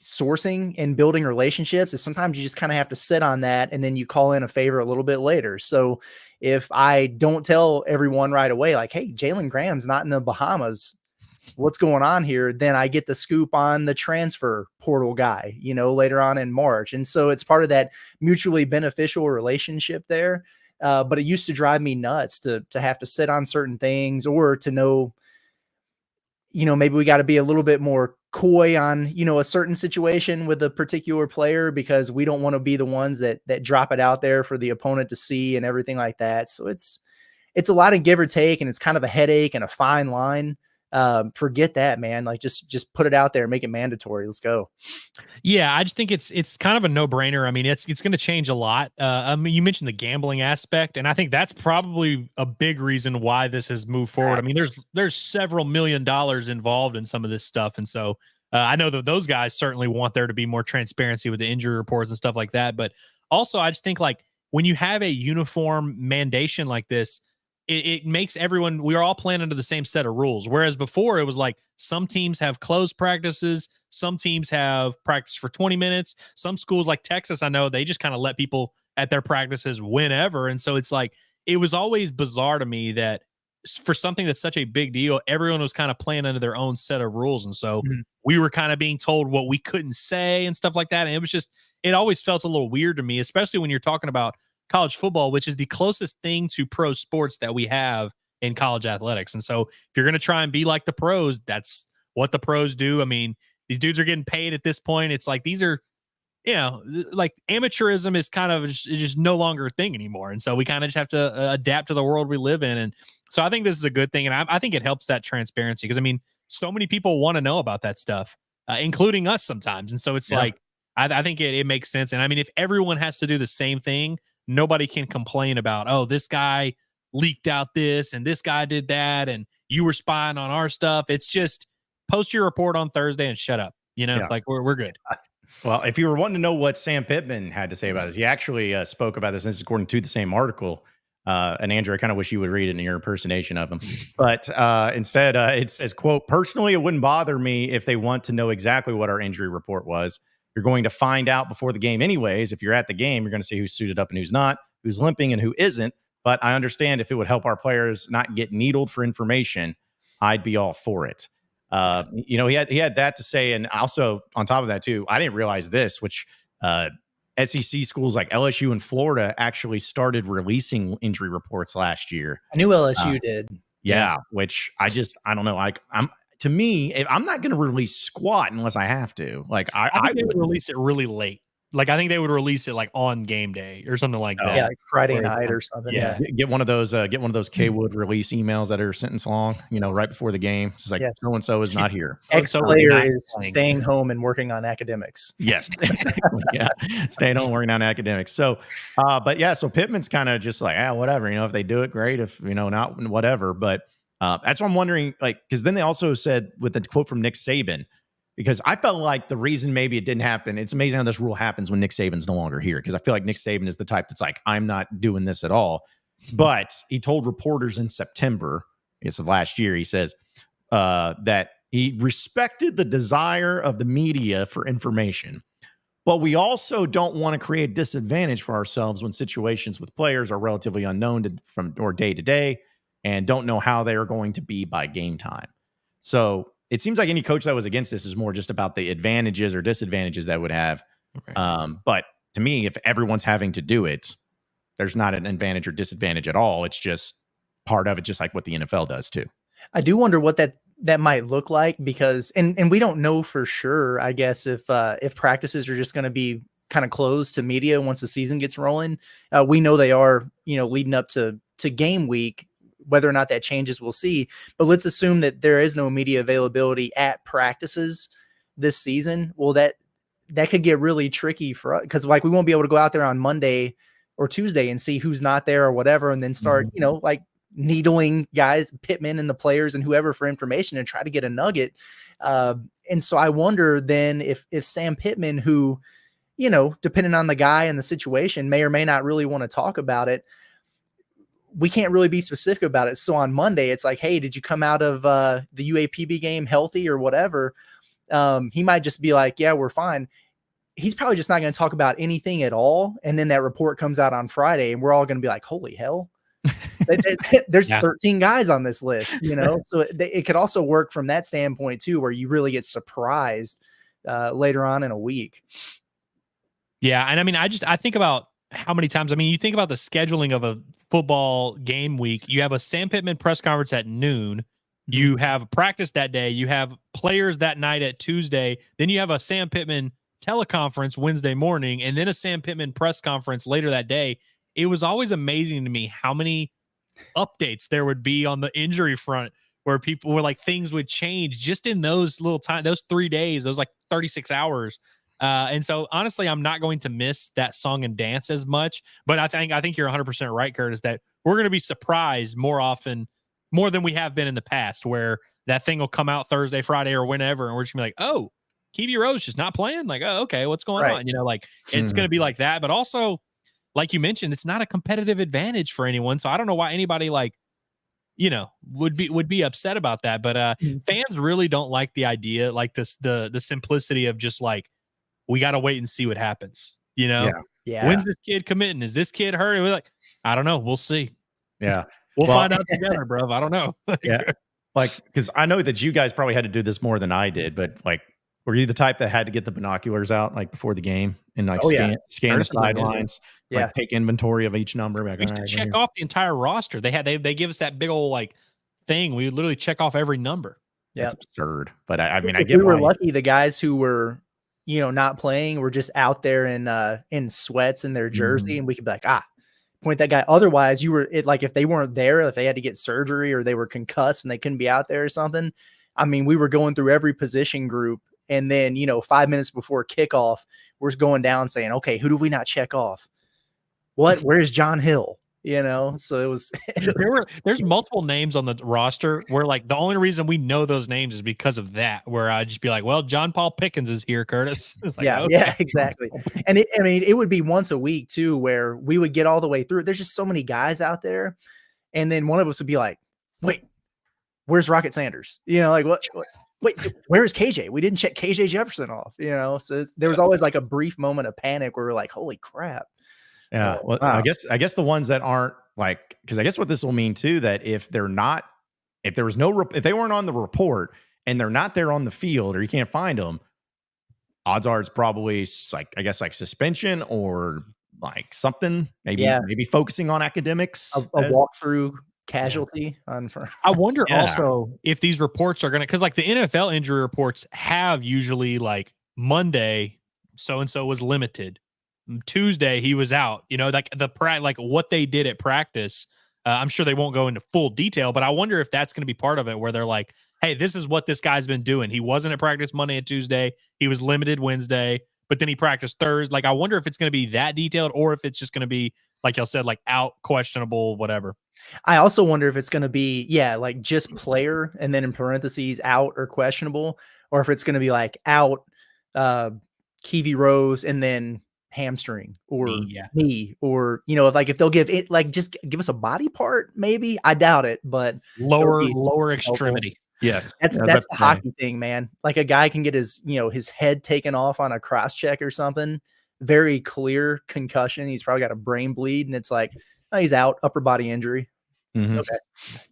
sourcing and building relationships, is sometimes you just kind of have to sit on that and then you call in a favor a little bit later. So if I don't tell everyone right away, like, hey, Jalen Graham's not in the Bahamas, what's going on here, then I get the scoop on the transfer portal guy, later on in March. And so it's part of that mutually beneficial relationship there. But it used to drive me nuts to have to sit on certain things, or to know, maybe we got to be a little bit more coy on, a certain situation with a particular player because we don't want to be the ones that drop it out there for the opponent to see and everything like that. So it's a lot of give or take, and it's kind of a headache and a fine line. Forget that, man. Like just put it out there, make it mandatory. Let's go.
Yeah, I just think it's kind of a no-brainer. I mean, it's going to change a lot. I mean, you mentioned the gambling aspect, and I think that's probably a big reason why this has moved forward. I mean, there's several $1 million involved in some of this stuff, and so I know that those guys certainly want there to be more transparency with the injury reports and stuff like that. But also, I just think, like, when you have a uniform mandation like this, it makes everyone, we are all playing under the same set of rules. Whereas before it was like some teams have closed practices, some teams have practice for 20 minutes. Some schools like Texas, I know, they just kind of let people at their practices whenever. And so it's like, it was always bizarre to me that for something that's such a big deal, everyone was kind of playing under their own set of rules. And so we were kind of being told what we couldn't say and stuff like that. And it was just, it always felt a little weird to me, especially when you're talking about college football, which is the closest thing to pro sports that we have in college athletics. And so if you're going to try and be like the pros, that's what the pros do. I mean, these dudes are getting paid at this point. It's like, these are, like amateurism is kind of just no longer a thing anymore. And so we kind of just have to adapt to the world we live in. And so I think this is a good thing. And I think it helps that transparency, because I mean, so many people want to know about that stuff, including us sometimes. And so it's like, I think it makes sense. And I mean, if everyone has to do the same thing, nobody can complain about, oh, this guy leaked out this and this guy did that and you were spying on our stuff. It's just post your report on Thursday and shut up. Like we're good.
Well, if you were wanting to know what Sam Pittman had to say about this, he actually spoke about this. And this is according to the same article. And Andrew, I kind of wish you would read it in your impersonation of him. But instead, it says, quote, "Personally, it wouldn't bother me if they want to know exactly what our injury report was. You're going to find out before the game anyways. If you're at the game, you're going to see who's suited up and who's not, who's limping and who isn't. But I understand if it would help our players not get needled for information, I'd be all for it." He had that to say. And also on top of that too, I didn't realize this, which SEC schools like LSU and Florida actually started releasing injury reports last year.
I knew LSU did.
Yeah, which I don't know. To me, I'm not going to release squat unless I have to. Like
I think they would release it really late. like I think they would release it like on game day or something like that.
Yeah, like Friday
Where it's
night
like-
or something.
yeah.
Yeah.
Get one of those K-Wood release emails that are sentence long, right before the game. It's like
Yes.
so and so is not here.
So
Ex-player
not
is
playing.
staying home and working on academics.
Yes. Yeah. Staying home working on academics. So but yeah, so Pittman's kind of just like, whatever, if they do it, great. If not, whatever. But that's what I'm wondering, like, because then they also said with the quote from Nick Saban, because I felt like the reason maybe it didn't happen, it's amazing how this rule happens when Nick Saban's no longer here. Because I feel like Nick Saban is the type that's like, I'm not doing this at all. But he told reporters in September, I guess of last year, he says that he respected the desire of the media for information. But we also don't want to create disadvantage for ourselves when situations with players are relatively unknown from day to day and don't know how they are going to be by game time. So it seems like any coach that was against this is more just about the advantages or disadvantages that would have.
Okay.
But to me, if everyone's having to do it, there's not an advantage or disadvantage at all. It's just part of it, just like what the NFL does too.
I do wonder what that might look like because, and we don't know for sure, I guess, if practices are just going to be kind of closed to media once the season gets rolling. We know they are, leading up to game week. Whether or not that changes, we'll see. But let's assume that there is no media availability at practices this season. Well, that could get really tricky for us because we won't be able to go out there on Monday or Tuesday and see who's not there or whatever, and then start, needling guys, Pittman and the players and whoever for information and try to get a nugget. And so I wonder then if Sam Pittman, who, depending on the guy and the situation, may or may not really want to talk about it, we can't really be specific about it. So on Monday, it's like, hey, did you come out of the UAPB game healthy or whatever? He might just be like, yeah, we're fine. He's probably just not going to talk about anything at all. And then that report comes out on Friday and we're all going to be like, holy hell. There's 13 guys on this list, so it could also work from that standpoint too, where you really get surprised later on in a week.
Yeah. And I mean, I think about how many times, you think about the scheduling of a football game week. You have a Sam Pittman press conference at noon. You have practice that day. You have players that night at Tuesday. Then you have a Sam Pittman teleconference Wednesday morning, and then a Sam Pittman press conference later that day. It was always amazing to me how many updates there would be on the injury front where people were like, things would change just in those little time, those 3 days, those like 36 hours. And so honestly, I'm not going to miss that song and dance as much, but I think you're 100% right, Curtis, that we're going to be surprised more often, more than we have been in the past, where that thing will come out Thursday, Friday, or whenever. And we're just gonna be like, oh, Kiwi Rose just not playing. Like, oh, okay, what's going on? It's going to be like that, but also, like you mentioned, it's not a competitive advantage for anyone. So I don't know why anybody would be upset about that. But fans really don't like the idea, like this, the simplicity of just like, we got to wait and see what happens.
Yeah.
When's this kid committing? Is this kid hurt? We're like, I don't know. We'll see.
Yeah.
We'll find out together, bro. I don't know.
Yeah. Because I know that you guys probably had to do this more than I did, but were you the type that had to get the binoculars out before the game and scan the sidelines, take inventory of each number?
We used to check off the entire roster. They give us that big old thing. We would literally check off every number.
That's absurd. But I get
we were lucky. The guys who were, not playing were just out there in sweats in their jersey, and we could be like, point that guy. Otherwise, if they weren't there, if they had to get surgery or they were concussed and they couldn't be out there or something. We were going through every position group. And then, 5 minutes before kickoff, we're going down saying, okay, who do we not check off? Where's John Hill? So it was,
there's multiple names on the roster where the only reason we know those names is because of that, where I'd just be like, well, John Paul Pickens is here, Curtis. It's like, okay.
Yeah, exactly. And it would be once a week too, where we would get all the way through. There's just so many guys out there. And then one of us would be like, wait, where's Rocket Sanders? What? Wait, where's KJ? We didn't check KJ Jefferson off, so there was always a brief moment of panic where we're like, holy crap.
Yeah. Well, wow. I guess the ones that aren't because I guess what this will mean too, that if they weren't on the report and they're not there on the field or you can't find them, odds are it's probably suspension or something, maybe focusing on academics,
a walkthrough casualty on.
I wonder also if these reports are gonna, because the NFL injury reports have usually Monday so and so was limited, Tuesday he was out. You know, like like what they did at practice. I'm sure they won't go into full detail, but I wonder if that's going to be part of it, where they're like, "Hey, this is what this guy's been doing. He wasn't at practice Monday and Tuesday. He was limited Wednesday, but then he practiced Thursday." Like, I wonder if it's going to be that detailed, or if it's just going to be like y'all said, like out, questionable, whatever.
I also wonder if it's going to be, like just player and then in parentheses out or questionable, or if it's going to be like out, Kiwi Rose and then hamstring or knee, or if they'll give it, like just give us a body part, maybe. I doubt it, but
lower extremity.
Yes,
that's the hockey thing, man. Like a guy can get his his head taken off on a cross check or something, very clear concussion. He's probably got a brain bleed, and it's like, oh, he's out, upper body injury.
Mm-hmm.
Okay,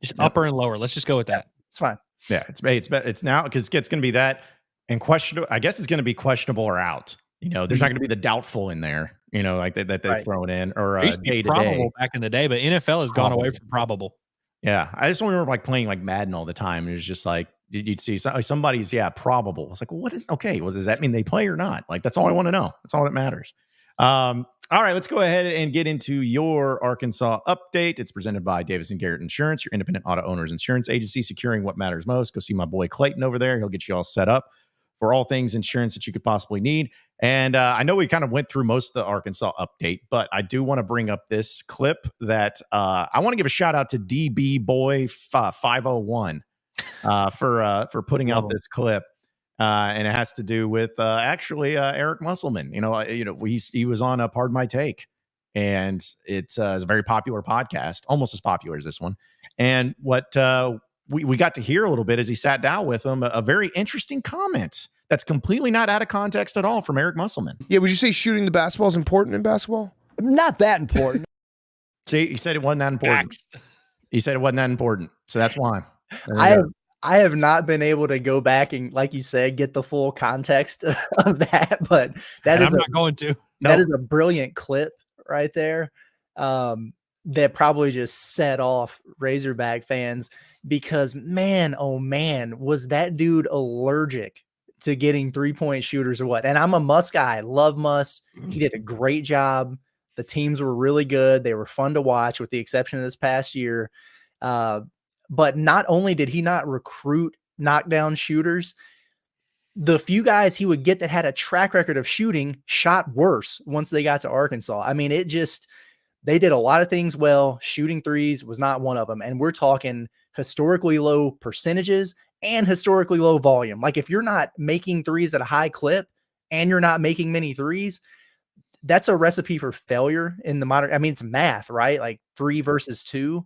just upper and lower. Let's just go with that.
It's fine.
Yeah, it's now, because it's going to be that and questionable. I guess it's going to be questionable or out. There's not going to be the doubtful in there. Like that they've thrown in, or
it used to be probable back in the day, but NFL has gone away from probable.
Yeah, I just remember like playing like Madden all the time. It was just like you'd see somebody's probable. It's like, well, what is okay? Well, does that mean they play or not? Like, that's all I want to know. That's all that matters. All right, let's go ahead and get into your Arkansas update. It's presented by Davis & Garrett Insurance, your independent auto owner's insurance agency, securing what matters most. Go see my boy Clayton over there. He'll get you all set up for all things insurance that you could possibly need. And I know we kind of went through most of the Arkansas update, but I do want to bring up this clip that I want to give a shout out to DB Boy 501 for putting out this clip. And it has to do with actually Eric Musselman. He was on Pardon My Take, and it's a very popular podcast, almost as popular as this one. And what we got to hear a little bit as he sat down with him, a very interesting comment that's completely not out of context at all from Eric Musselman.
Yeah, would you say shooting the basketball is important in basketball?
Not that important.
See, he said it wasn't that important. He said it wasn't that important, so that's why.
I have not been able to go back and, like you said, get the full context of that, but I'm
not going to.
That is a brilliant clip right there. That probably just set off Razorback fans, because man, oh man, was that dude allergic to getting 3-point shooters or what? And I'm a Muss guy. I love Muss. He did a great job. The teams were really good. They were fun to watch, with the exception of this past year. But not only did he not recruit knockdown shooters, the few guys he would get that had a track record of shooting shot worse once they got to Arkansas. I mean, they did a lot of things well. Shooting threes was not one of them. And we're talking historically low percentages and historically low volume. Like, if you're not making threes at a high clip and you're not making many threes, that's a recipe for failure in the modern. I mean, it's math, right? Like 3 versus 2.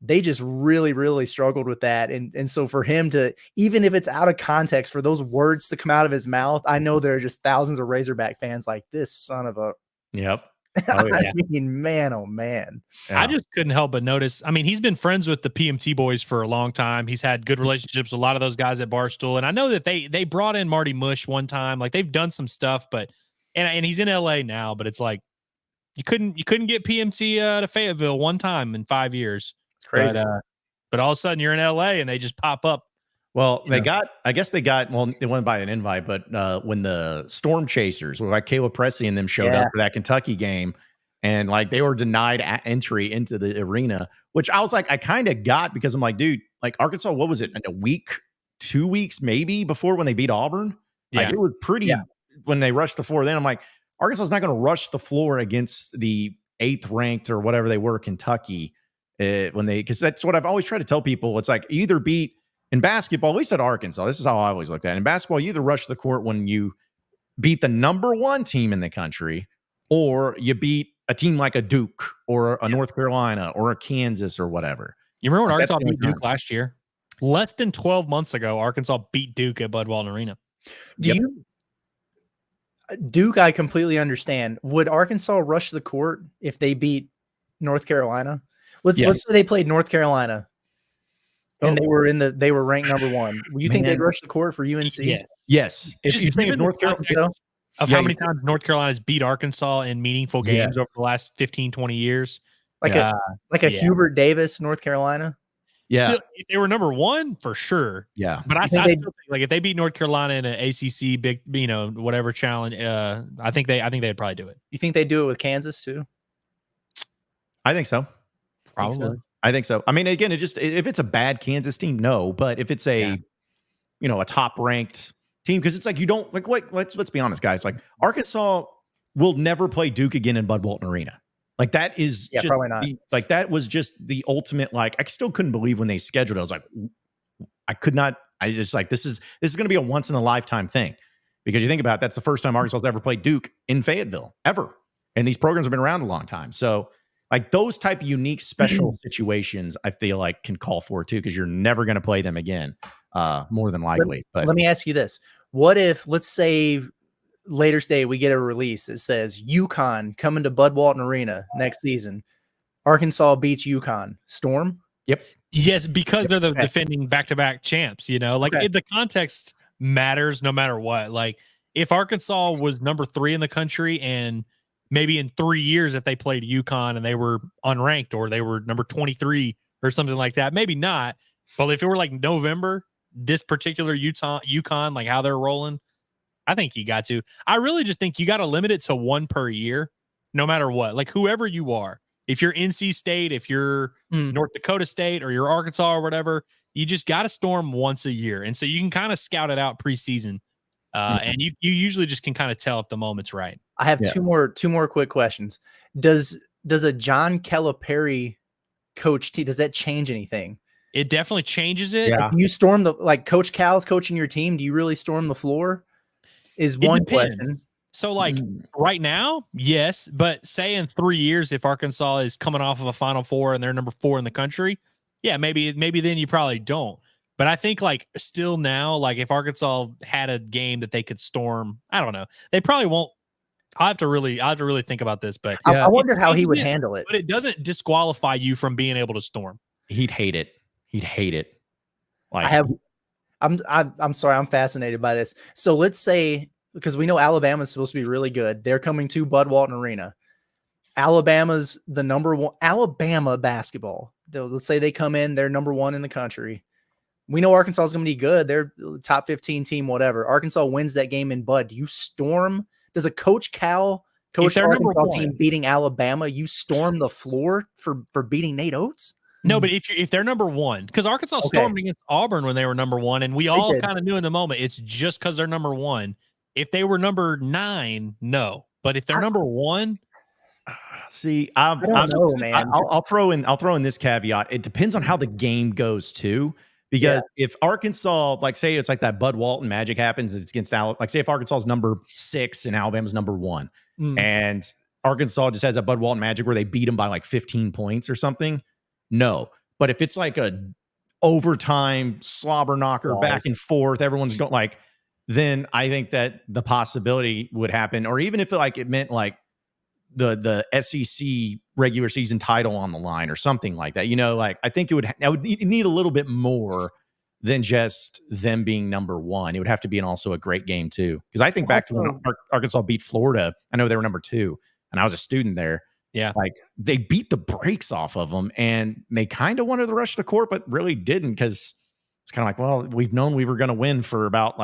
They just really, really struggled with that. And so for him to, even if it's out of context, for those words to come out of his mouth, I know there are just thousands of Razorback fans like, this son of a.
Yep.
Oh, yeah.
I mean, man, oh man.
Yeah. I just couldn't help but notice. I mean, he's been friends with the PMT boys for a long time. He's had good relationships with a lot of those guys at Barstool. And I know that they brought in Marty Mush one time. Like, they've done some stuff, but and he's in LA now, but it's like you couldn't get PMT to Fayetteville one time in 5 years. It's
crazy.
But all of a sudden you're in LA and they just pop up.
Well, they got, well, it wasn't by an invite, but when the Storm Chasers, like Caleb Presley and them showed up for that Kentucky game, and like they were denied entry into the arena, which I was like, I kind of got, because I'm like, dude, like Arkansas, what was it, a week, 2 weeks maybe before when they beat Auburn?
Yeah.
Like, it was pretty, when they rushed the floor, then I'm like, Arkansas is not going to rush the floor against the 8th ranked or whatever they were, Kentucky, because that's what I've always tried to tell people. It's like, either beat, in basketball, at least at Arkansas, this is how I always looked at it. In basketball, you either rush the court when you beat the number 1 team in the country, or you beat a team like a Duke or a North Carolina or a Kansas or whatever.
You remember when Arkansas beat Duke last year? Less than 12 months ago, Arkansas beat Duke at Bud Walton Arena.
Duke, I completely understand. Would Arkansas rush the court if they beat North Carolina? Let's say they played North Carolina. And they were ranked number 1. You think they'd rush the court for UNC?
Yes. If you think of North Carolina,
how many times North Carolina's beat Arkansas in meaningful games over the last 15, 20 years?
Like a Hubert Davis, North Carolina?
Yeah.
Still, if they were number one, for sure.
Yeah.
But I
think
still think like if they beat North Carolina in an ACC big, whatever challenge, I think they'd probably do it.
You think they do it with Kansas too?
I think so.
Probably.
I think so. I mean, again, if it's a bad Kansas team, no. But if it's a a top ranked team, because it's like you don't like what. Let's be honest, guys. Like Arkansas will never play Duke again in Bud Walton Arena. Like that is just
probably not.
That was just the ultimate. Like I still couldn't believe when they scheduled it. I was like, I could not. I just like this is going to be a once in a lifetime thing, because you think about it, that's the first time Arkansas's ever played Duke in Fayetteville ever, and these programs have been around a long time. So like those type of unique special situations, I feel like can call for it too, because you're never going to play them again, more than likely. But
let me ask you this: what if, let's say, later today we get a release that says UConn coming to Bud Walton Arena next season? Arkansas beats UConn. Storm?
Yep.
Yes, because they're the defending back-to-back champs. Like the context matters no matter what. Like if Arkansas was number 3 in the country, and maybe in 3 years if they played UConn and they were unranked or they were number 23 or something like that, maybe not. But if it were like November, this particular UConn, like how they're rolling, I think you got to. I really just think you got to limit it to one per year, no matter what. Like whoever you are, if you're NC State, if you're North Dakota State, or you're Arkansas or whatever, you just got to storm once a year, and so you can kind of scout it out preseason, and you usually just can kind of tell if the moment's right.
I have two more quick questions. Does a John Calipari coach team, does that change anything?
It definitely changes it.
Yeah. You storm Coach Cal's coaching your team. Do you really storm the floor? Is one question.
So like right now, yes, but say in 3 years, if Arkansas is coming off of a Final Four and they're number 4 in the country, yeah, maybe then you probably don't. But I think like still now, like if Arkansas had a game that they could storm, I don't know, they probably won't. I have to really think about this, but
I wonder how he would handle it.
But it doesn't disqualify you from being able to storm.
He'd hate it. Like
I'm sorry, I'm fascinated by this. So let's say, because we know Alabama's supposed to be really good, they're coming to Bud Walton Arena. Alabama's the number 1. Alabama basketball. Let's say they come in, they're number 1 in the country. We know Arkansas is going to be good. They're top 15 team, whatever. Arkansas wins that game in Bud. You storm. Does a Coach Cal coach the Arkansas team beating Alabama? You storm the floor for beating Nate Oates?
No, but if they're number 1, because Arkansas stormed against Auburn when they were number 1, and we all kind of knew in the moment it's just because they're number 1. If they were number 9, no. But if they're number 1,
see, I don't know, man. I'll throw in this caveat. It depends on how the game goes too. Because if Arkansas, like say it's like that Bud Walton magic happens, it's against like say if Arkansas is number 6 and Alabama's number 1, and Arkansas just has that Bud Walton magic where they beat them by like 15 points or something, no. But if it's like a overtime slobber knocker back and forth, everyone's going like, then I think that the possibility would happen. Or even if it meant like the SEC regular season title on the line or something like that, like I think I would need a little bit more than just them being number 1. It would have to be also a great game too. Because I think back to when Arkansas beat Florida, I know they were number 2 and I was a student there.
Yeah.
Like they beat the brakes off of them and they kind of wanted to rush the court, but really didn't, because it's kind of like, well, we've known we were going to win for about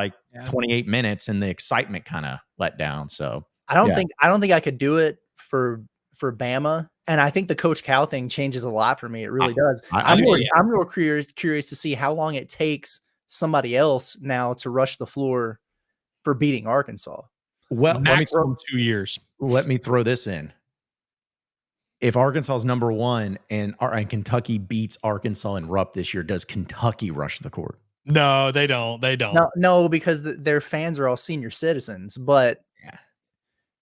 28 minutes and the excitement kind of let down. So
I don't think I could do it for Bama. And I think the Coach Cal thing changes a lot for me. It really does. I'm real curious to see how long it takes somebody else now to rush the floor for beating Arkansas.
Well,
maximum 2 years.
Let me throw this in. If Arkansas is number 1 and Kentucky beats Arkansas in Rupp this year, does Kentucky rush the court?
No, they don't.
No, because their fans are all senior citizens. But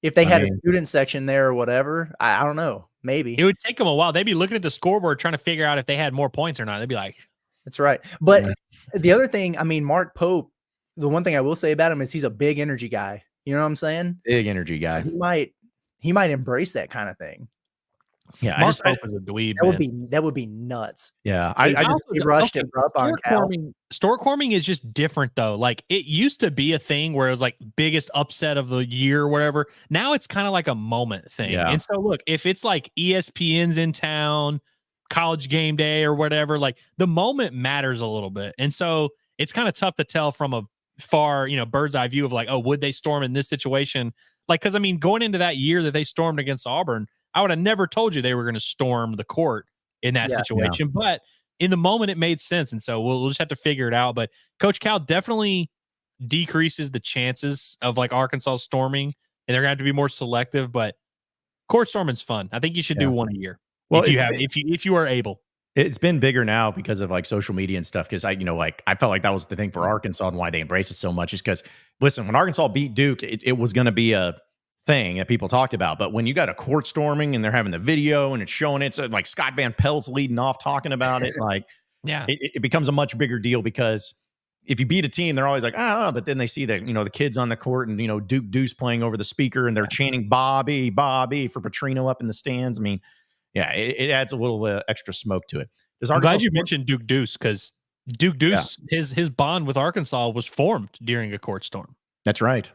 if they had a student section there or whatever, I don't know. Maybe
it would take them a while. They'd be looking at the scoreboard trying to figure out if they had more points or not. They'd be like,
"That's right." But the other thing, I mean, Mark Pope. The one thing I will say about him is he's a big energy guy. You know what I'm saying?
Big energy guy.
He might embrace that kind of thing.
Yeah,
Mark Pope is a dweeb.
That would be nuts.
Yeah, I just
rushed him up on Cal.
Stork warming is just different though. Like it used to be a thing where it was like biggest upset of the year or whatever. Now it's kind of like a moment thing.
Yeah.
And so look, if it's like ESPN's in town, college game day or whatever. Like the moment matters a little bit. And so it's kind of tough to tell from a far, bird's eye view of like, oh, would they storm in this situation? Like, because I mean, going into that year that they stormed against Auburn, I would have never told you they were going to storm the court in that situation. But in the moment, it made sense. And so we'll just have to figure it out. But Coach Cal definitely decreases the chances of like Arkansas storming, and they're going to have to be more selective. But court storming's fun. I think you should do one a year. Well, if you are able.
It's been bigger now because of like social media and stuff. Because I felt like that was the thing for Arkansas and why they embrace it so much is because, listen, when Arkansas beat Duke, it was going to be a thing that people talked about. But when you got a court storming and they're having the video and it's showing it's like Scott Van Pelt's leading off talking about it, like, it becomes a much bigger deal because if you beat a team, they're always like, but then they see that, the kids on the court and, Duke Deuce playing over the speaker and they're chanting Bobby, Bobby for Petrino up in the stands. I mean, it adds a little extra smoke to it.
I'm glad you mentioned Duke Deuce because Duke Deuce, his bond with Arkansas was formed during a court storm.
That's right.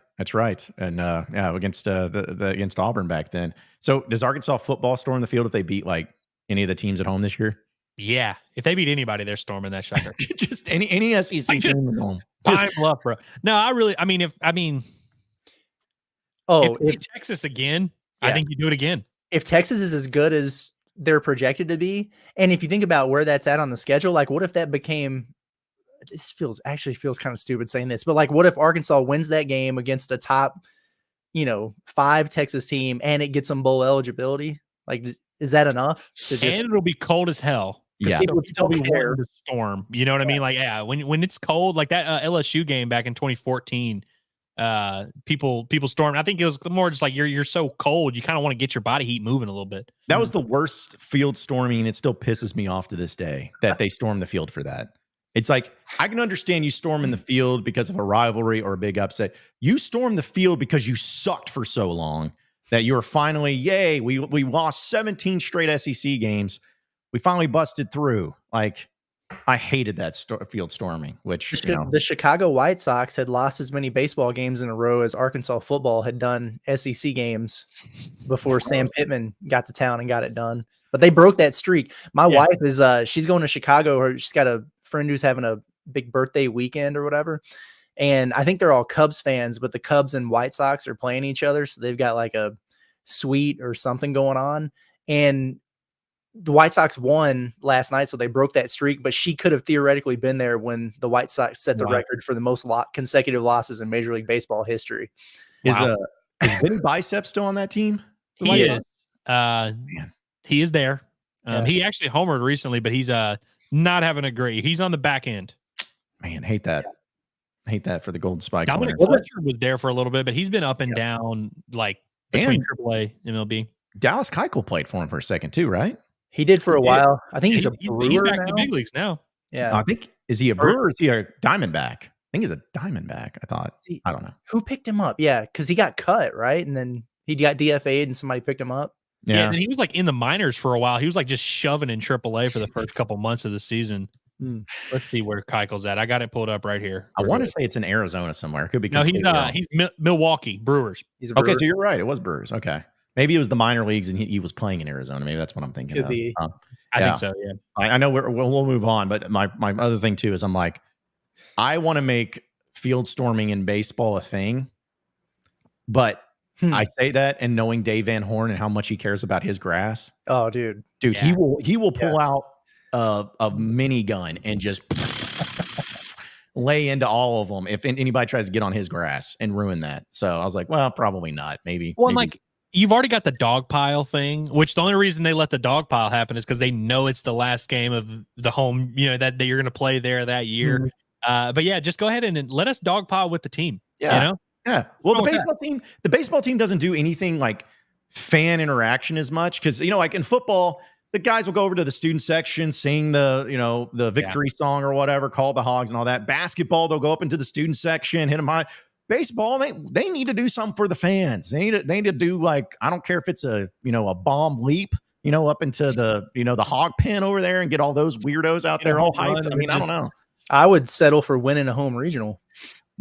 And against against Auburn back then. So does Arkansas football storm the field if they beat like any of the teams at home this year?
Yeah, if they beat anybody, they're storming that sucker.
Just any SEC team at home.
Fine bluff, bro. No, if Texas again, I think you do it again.
If Texas is as good as they're projected to be, and if you think about where that's at on the schedule, like what if that became? This feels kind of stupid saying this, but like, what if Arkansas wins that game against a top, 5 Texas team and it gets them bowl eligibility? Like, is that enough?
And it'll be cold as hell.
Yeah, it would still be
warm to storm. You know what I mean? Like, when it's cold, like that LSU game back in 2014, people stormed. I think it was more just like you're so cold, you kind of want to get your body heat moving a little bit.
That was the worst field storming. It still pisses me off to this day that they stormed the field for that. It's like, I can understand you storming the field because of a rivalry or a big upset. You stormed the field because you sucked for so long that you were finally, yay, we lost 17 straight SEC games. We finally busted through. Like, I hated that field storming, which,
the Chicago White Sox had lost as many baseball games in a row as Arkansas football had done SEC games before Sam Pittman got to town and got it done. But they broke that streak. My wife is she's going to Chicago, or she's got a friend who's having a big birthday weekend or whatever. And I think they're all Cubs fans, but the Cubs and White Sox are playing each other. So they've got like a suite or something going on. And the White Sox won last night, so they broke that streak, but she could have theoretically been there when the White Sox set the record for the most consecutive losses in Major League Baseball history.
Is Vinny Bicep still on that team?
He is. He is there. He actually homered recently, but he's not having a great. He's on the back end.
Man, hate that. Hate that for the Golden Spikes.
Dominic Fletcher was there for a little bit, but he's been up and down, like between AAA and MLB.
Dallas Keuchel played for him for a second too, right?
He did for a while. I think he's a Brewer
he's back
now.
in the big leagues now.
Yeah.
I think, is he a Brewer or is he a Diamondback? I think he's a Diamondback. I thought. I don't know.
Who picked him up? Yeah, because he got cut, right? And then he got DFA'd and somebody picked him up.
Yeah, and he was like in the minors for a while. He was like just shoving in AAA for the first couple months of the season. Let's see where Keuchel's at. I got it pulled up right here.
I want to say it's in Arizona somewhere. It could be.
No, he's Milwaukee Brewers.
He's a Brewer.
Okay, so you're right. It was Brewers. Okay. Maybe it was the minor leagues and he was playing in Arizona. Maybe that's what I'm thinking
Could
of.
be.
I think so, yeah.
I know we'll move on, but my other thing too is I'm like, I want to make field storming in baseball a thing, but I say that and knowing Dave Van Horn and how much he cares about his grass.
Oh, dude,
he will pull out a minigun and just lay into all of them if anybody tries to get on his grass and ruin that. So I was like, well, probably not. Maybe.
Well, like you've already got the dog pile thing, which the only reason they let the dog pile happen is because they know it's the last game of the home, that you're going to play there that year. But yeah, just go ahead and let us dog pile with the team.
Yeah. Yeah. Well, the baseball team doesn't do anything like fan interaction as much because, like in football, the guys will go over to the student section, sing the victory song or whatever, call the Hogs and all that. Basketball, they'll go up into the student section, hit them high. Baseball, they need to do something for the fans. They need to do like, I don't care if it's a bomb leap, up into the hog pen over there and get all those weirdos out there all hyped. I mean, I don't know.
I would settle for winning a home regional.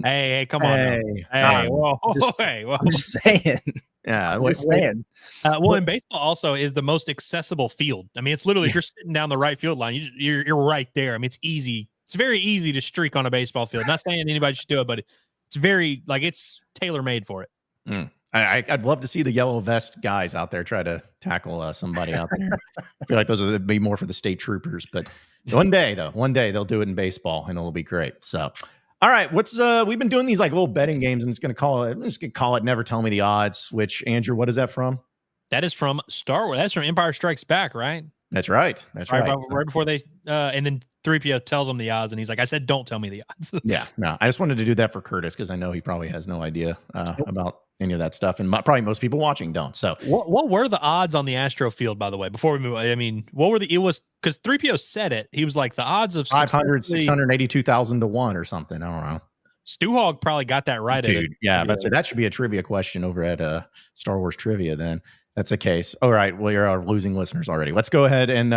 Hey, come on.
Hey,
Hey, whoa.
just-
Hey, whoa.
I'm just saying.
yeah.
I'm just saying.
Well, and baseball also is the most accessible field. I mean, it's literally if you're sitting down the right field line, you're right there. I mean, it's easy. It's very easy to streak on a baseball field. Not saying anybody should do it, but it's very it's tailor made for it.
I'd love to see the yellow vest guys out there try to tackle somebody out there. I feel like those would be more for the state troopers, but one day they'll do it in baseball and it'll be great. So, all right, we've been doing these like little betting games, and I'm just gonna call it Never Tell Me the Odds. Which, Andrew, what is that from?
That is from Star Wars. That's from Empire Strikes Back, right?
That's right. That's right.
Right before they and then 3PO tells him the odds, and he's like, "I said, don't tell me the odds."
Yeah, no, I just wanted to do that for Curtis because I know he probably has no idea about any of that stuff, and probably most people watching don't. So,
what were the odds on the Astro field, by the way? Before we move, I mean, what were it was because 3PO said it. He was like the odds of
682,000 to 1 or something. I don't know.
Stu Hog probably got that right,
dude. Yeah, but that should be a trivia question over at Star Wars Trivia. Then that's the case. All right, well, you're our losing listeners already. Let's go ahead and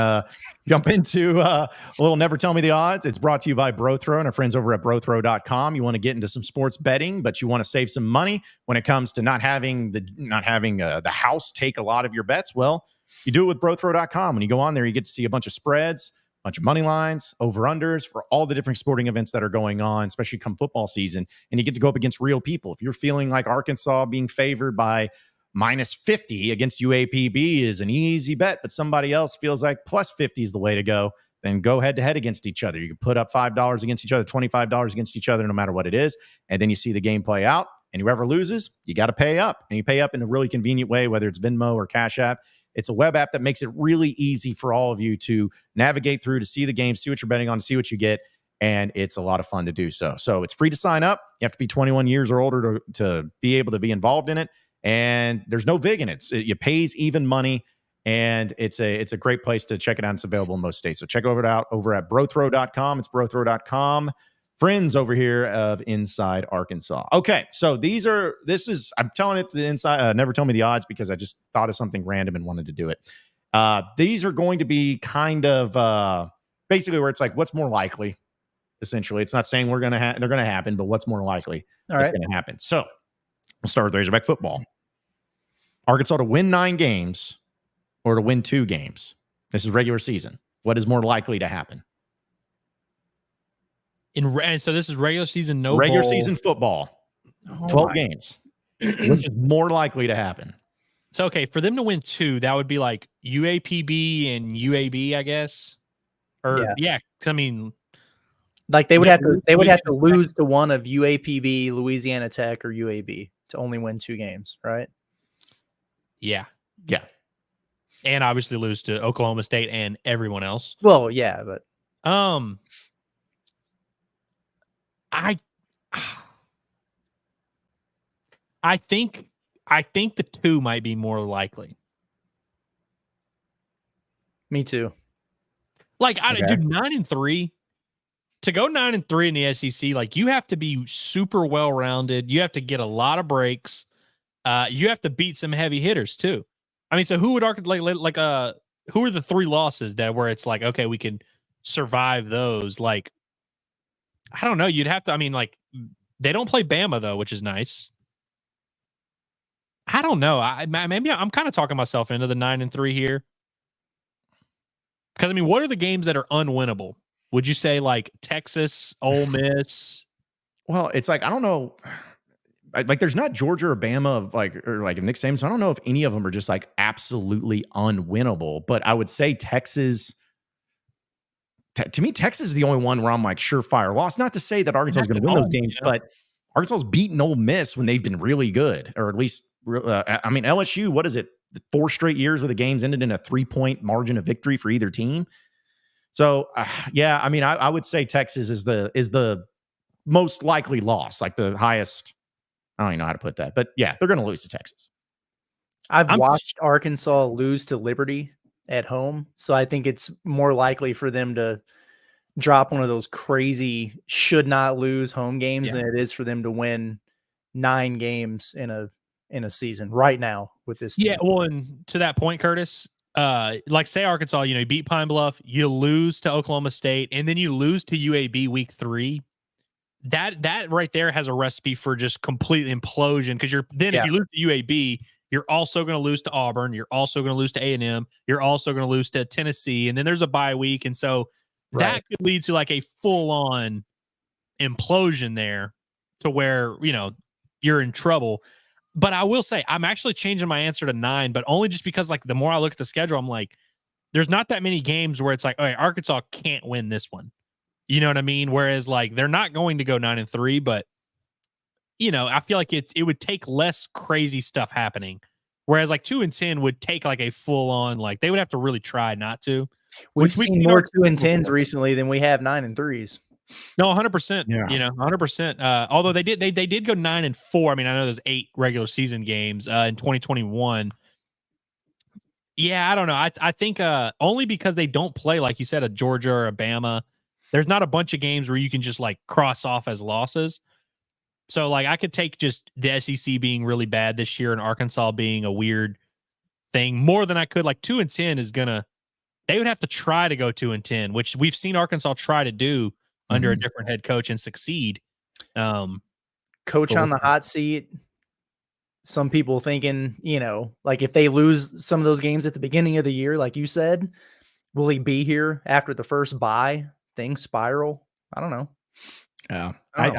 jump into a little Never Tell Me the Odds. It's brought to you by BroThrow and our friends over at BroThrow.com. You want to get into some sports betting, but you want to save some money when it comes to not having the house take a lot of your bets. Well, you do it with BroThrow.com. When you go on there, you get to see a bunch of spreads, bunch of money lines, over-unders for all the different sporting events that are going on, especially come football season. And you get to go up against real people. If you're feeling like Arkansas being favored by minus 50 against UAPB is an easy bet, but somebody else feels like plus 50 is the way to go, then go head-to-head against each other. You can put up $5 against each other, $25 against each other, no matter what it is. And then you see the game play out, and whoever loses, you got to pay up. And you pay up in a really convenient way, whether it's Venmo or Cash App. It's a web app that makes it really easy for all of you to navigate through, to see the game, see what you're betting on, see what you get, and it's a lot of fun to do so. So it's free to sign up. You have to be 21 years or older to be able to be involved in it, and there's no vig in it. It pays even money, and it's a great place to check it out. It's available in most states. So check it out over at BroThrow.com. It's BroThrow.com. Friends over here of Inside Arkansas. Okay, so I'm telling it to the inside. Never Tell Me the Odds because I just thought of something random and wanted to do it. These are going to be kind of basically where it's like, what's more likely? Essentially, it's not saying they're going to happen, but what's more likely that's going to happen. So we'll start with Razorback football. Arkansas to win 9 games or to win 2 games. This is regular season. What is more likely to happen?
And so this is regular season,
regular
bowl.
Season football, 12 games. Which is more likely to happen?
So, okay, for them to win 2, that would be like UAPB and UAB, I guess. Or yeah, I mean,
like they would have to lose to one of UAPB, Louisiana Tech, or UAB to only win 2 games, right?
Yeah.
Yeah.
And obviously lose to Oklahoma State and everyone else.
Well, yeah, but
I think the 2 might be more likely.
Me too.
Like, dude, 9-3 to go 9-3 in the SEC. Like, you have to be super well rounded. You have to get a lot of breaks. You have to beat some heavy hitters too. I mean, so who would who are the 3 losses that where it's like, okay, we can survive those? Like, I don't know. You'd have to. I mean, like, they don't play Bama though, which is nice. I don't know. Maybe I'm kind of talking myself into the 9-3 here. Because I mean, what are the games that are unwinnable? Would you say like Texas, Ole Miss?
Well, it's like I don't know. Like, there's not Georgia or Bama or Nick Saban. So I don't know if any of them are just like absolutely unwinnable. But I would say Texas. To me, Texas is the only one where I'm like surefire loss. Not to say that Arkansas is going to win those games, but Arkansas's beaten Ole Miss when they've been really good, or at least, I mean, LSU. What is it? 4 straight years where the games ended in a 3-point margin of victory for either team. So, yeah, I mean, I would say Texas is the most likely loss, like the highest. I don't even know how to put that, but yeah, they're going to lose to Texas.
I've watched Arkansas lose to Liberty at home, so I think it's more likely for them to drop one of those crazy should not lose home games than it is for them to win 9 games in a season right now with this team.
Yeah, well, and to that point, Curtis, like say Arkansas, you beat Pine Bluff, you lose to Oklahoma State, and then you lose to UAB week 3. that right there has a recipe for just complete implosion. Because if you lose to UAB, you're also going to lose to Auburn. You're also going to lose to A&M. You're also going to lose to Tennessee. And then there's a bye week. And so that could lead to like a full-on implosion there to where, you're in trouble. But I will say, I'm actually changing my answer to 9, but only just because like the more I look at the schedule, I'm like, there's not that many games where it's like, all right, Arkansas can't win this one. You know what I mean? Whereas like they're not going to go 9-3, but I feel like it would take less crazy stuff happening. Whereas like 2-10 would take like a full on, like they would have to really try not to.
We've seen more 2-10s recently than we have 9-3s.
No, 100%.
Yeah.
100%. Although they did go 9-4. I mean, I know there's 8 regular season games in 2021. Yeah, I don't know. I think only because they don't play, like you said, a Georgia or a Bama. There's not a bunch of games where you can just like cross off as losses. So like I could take just the SEC being really bad this year and Arkansas being a weird thing more than I could. Like 2-10 is they would have to try to go 2-10, which we've seen Arkansas try to do under a different head coach and succeed.
Coach on the hot seat. Some people thinking, like if they lose some of those games at the beginning of the year, like you said, will he be here after the first bye? Things spiral. I don't know.
Yeah. I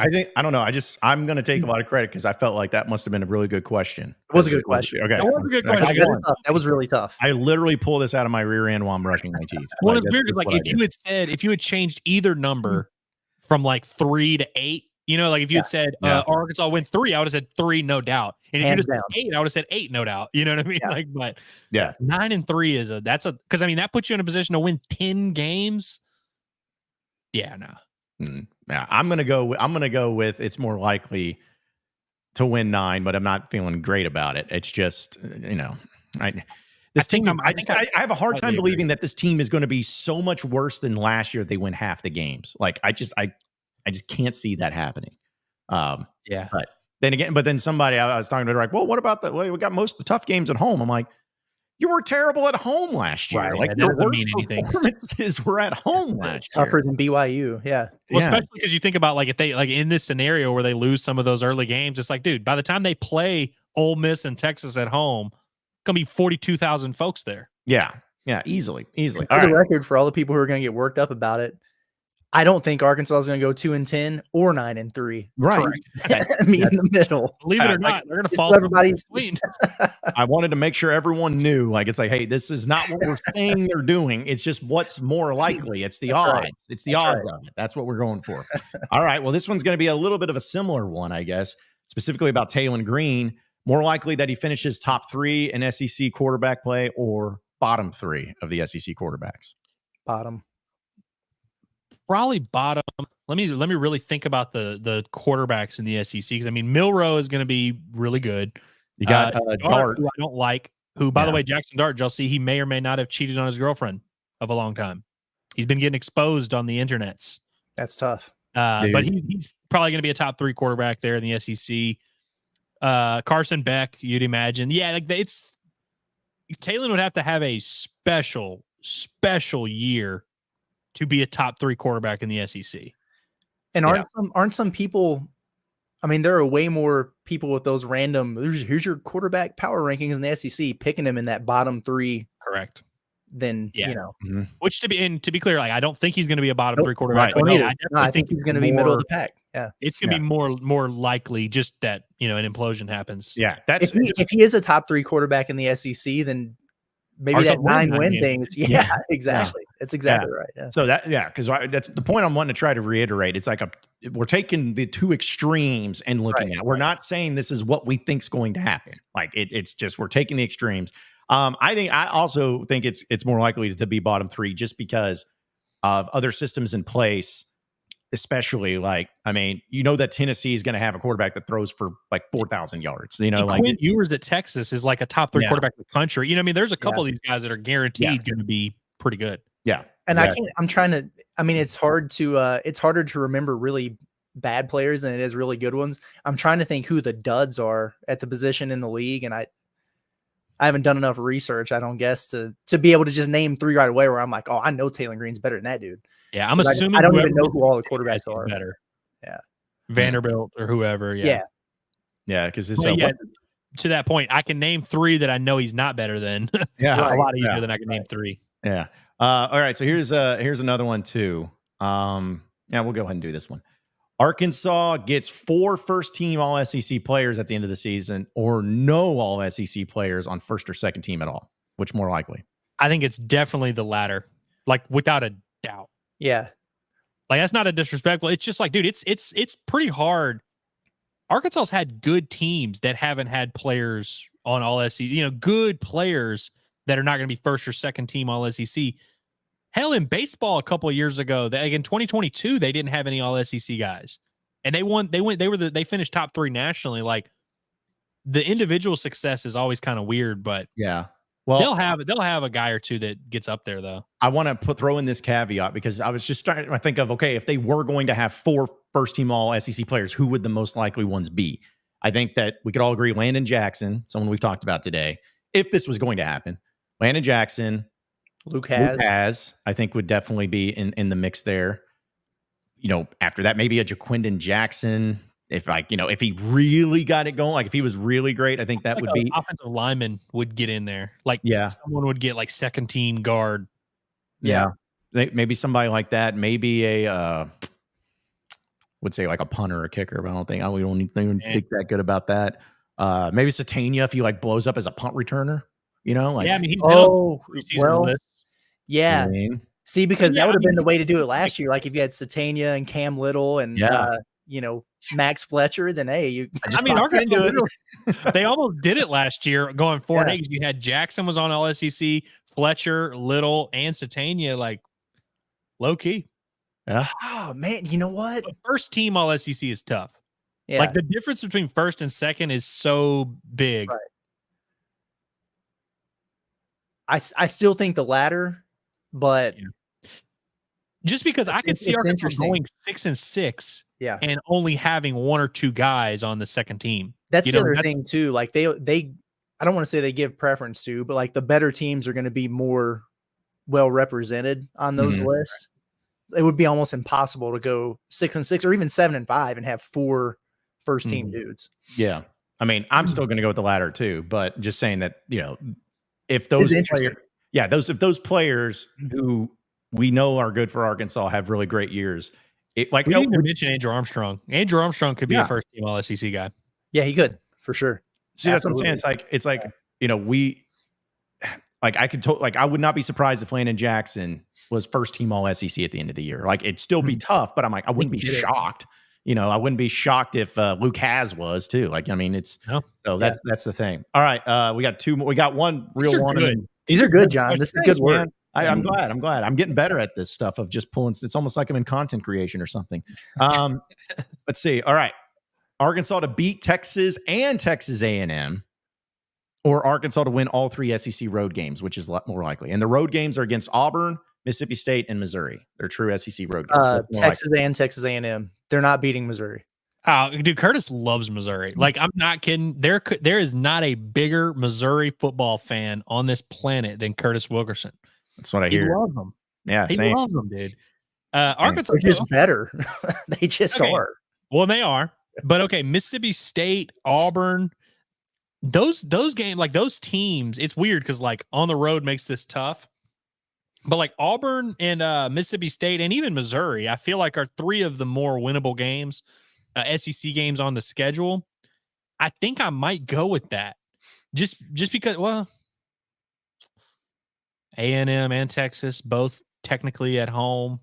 don't know. I'm going to take a lot of credit because I felt like that must have been a really good question.
It was a good question.
Okay.
That was a good question.
That was really tough.
I literally pulled this out of my rear end while I'm brushing my teeth.
One of the weird is like if you had changed either number from like 3 to 8, like if you had said Arkansas win 3, I would have said 3, no doubt. And if you just said 8, I would have said 8, no doubt. You know what I mean?
Yeah.
Like, but 9-3 is because I mean that puts you in a position to win 10 games. Yeah, no.
Yeah, I'm gonna go with it's more likely to win 9, but I'm not feeling great about it. It's just I have a hard time believing that this team is going to be so much worse than last year. They win half the games. Like I just can't see that happening. But then somebody I was talking to, like, well, what about we got most of the tough games at home. I'm like, you were terrible at home last year.
Right,
like
that
the
doesn't
worst
mean anything.
performances were at home last year.
Tougher than BYU. Yeah.
Well, especially because you think about like if they like in this scenario where they lose some of those early games, it's like, dude, by the time they play Ole Miss and Texas at home, it's gonna be 42,000 folks there.
Yeah, easily.
For the record, for all the people who are going to get worked up about it, I don't think Arkansas is going to go 2-10 or 9-3.
Right.
Me in the middle.
Believe it or not, they're going to fall.
Everybody's
between.
I wanted to make sure everyone knew, like, it's like, hey, this is not what we're saying they're doing. It's just what's more likely. It's the odds.
Right.
It's the odds of it. That's what we're going for. All right. Well, this one's going to be a little bit of a similar one, I guess, specifically about Taylon Green. More likely that he finishes top 3 in SEC quarterback play or bottom 3 of the SEC quarterbacks.
Bottom.
Probably bottom. Let me really think about the quarterbacks in the SEC because I mean Milroe is going to be really good.
You got Dart,
who I don't like. Who, by the way, Jackson Dart, y'all see he may or may not have cheated on his girlfriend of a long time. He's been getting exposed on the internets.
That's tough.
But he's probably going to be a top 3 quarterback there in the SEC. Carson Beck, you'd imagine. Yeah, like Taylon would have to have a special year to be a top 3 quarterback in the SEC.
And aren't some people, I mean, there are way more people with those random, here's your quarterback power rankings in the SEC, picking him in that bottom 3.
Correct.
Than,
Which to be clear, like I don't think he's going to be a bottom 3 quarterback.
Right. I think he's going to be middle of the pack. Yeah.
It's going to be more likely just that, an implosion happens.
Yeah.
If he is a top 3 quarterback in the SEC, then maybe that 9-win things. Yeah, exactly. That's exactly right. Yeah.
So because that's the point I'm wanting to try to reiterate. It's like we're taking the 2 extremes and looking at. We're not saying this is what we think's going to happen. Like it's just we're taking the extremes. I also think it's more likely to be bottom 3 just because of other systems in place. Especially that Tennessee is going to have a quarterback that throws for like 4,000 yards.
Quinn Ewers at Texas is like a top 3 quarterback in the country. There's a couple of these guys that are guaranteed going to be pretty good.
Yeah,
and exactly. It's hard to it's harder to remember really bad players than it is really good ones. I'm trying to think who the duds are at the position in the league, and I haven't done enough research, I don't guess, to be able to just name 3 right away where I'm like, oh, I know Taylon Green's better than that dude.
Yeah, I'm assuming
I don't even know who all the quarterbacks are.
Better.
Yeah.
Vanderbilt or whoever.
Yeah.
Yeah, because it's
But to that point, I can name 3 that I know he's not better than.
yeah,
a lot easier than I can name 3.
Yeah. All right. So here's another one too. Yeah, we'll go ahead and do this one. Arkansas gets 4 first-team All-SEC players at the end of the season, or no All-SEC players on first or second team at all. Which more likely?
I think it's definitely the latter, like without a doubt.
Yeah.
Like that's not a disrespectful. It's just like, dude, it's pretty hard. Arkansas's had good teams that haven't had players on All-SEC. Good players that are not going to be first or second team All-SEC. Hell, in baseball a couple of years ago, in 2022, they didn't have any All-SEC guys, and they finished top 3 nationally. Like the individual success is always kind of weird, but
yeah, well,
they'll have a guy or 2 that gets up there though.
I want to throw in this caveat because I was just trying to think of, okay, if they were going to have 4 first-team All-SEC players, who would the most likely ones be? I think that we could all agree Landon Jackson, someone we've talked about today, if this was going to happen. Landon Jackson,
Luke has,
I think would definitely be in the mix there. After that, maybe a Jaquindon Jackson. If he really got it going, like if he was really great, I think that would be
offensive lineman would get in there. Like someone would get like second team guard.
Yeah. Maybe somebody like that. Maybe would say like a punter or a kicker, but I don't think we don't even think that good about that. Maybe Satania if he like blows up as a punt returner. He's
been list.
Yeah.
I mean,
See, because that would have been the way to do it last year. Like if you had Satania and Cam Little and Max Fletcher, then hey,
Arkansas, they almost did it last year going 4-8. You had Jackson was on All-SEC, Fletcher, Little, and Satania, like low key.
Yeah.
Oh man, you know what?
But first team All-SEC is tough.
Yeah.
Like the difference between first and second is so big.
Right. I still think the latter, but
just because I could see Arkansas going 6-6, and only having 1 or 2 guys on the second team.
That's the other thing too. Like they, I don't want to say they give preference to, but like the better teams are going to be more well represented on those lists. It would be almost impossible to go 6-6 or even 7-5 and have 4 first team dudes.
Yeah, I mean, I'm still going to go with the latter too, but just saying that if those those players who we know are good for Arkansas have really great years.
We didn't even mention Andrew Armstrong. Andrew Armstrong could be a first team All-SEC guy.
Yeah, he could for sure.
See, that's what I'm saying. It's like we I would not be surprised if Landon Jackson was first team All-SEC at the end of the year. Like it'd still be tough, but I'm like I wouldn't be shocked. I wouldn't be shocked if Luke Has was too. Like I mean, that's the thing. All right, we got 2 more. We got one real one.
Good. These are good, John. This is good work.
I'm glad. I'm getting better at this stuff of just pulling. It's almost like I'm in content creation or something. Let's see. All right. Arkansas to beat Texas and Texas A&M, or Arkansas to win all 3 SEC road games, which is a lot more likely. And the road games are against Auburn, Mississippi State, and Missouri. They're true SEC road games.
Texas and Texas A&M. They're not beating Missouri.
Oh, dude, Curtis loves Missouri. Like, I'm not kidding. There is not a bigger Missouri football fan on this planet than Curtis Wilkerson.
That's what I hear.
He loves them.
Yeah,
he loves them, dude. Arkansas
is just better. They just are.
Well, they are. But okay, Mississippi State, Auburn, those games, like those teams, it's weird because like on the road makes this tough. But like Auburn and Mississippi State and even Missouri, I feel like are 3 of the more winnable games, SEC games on the schedule. I think I might go with that, just because. Well, A&M and Texas both technically at home.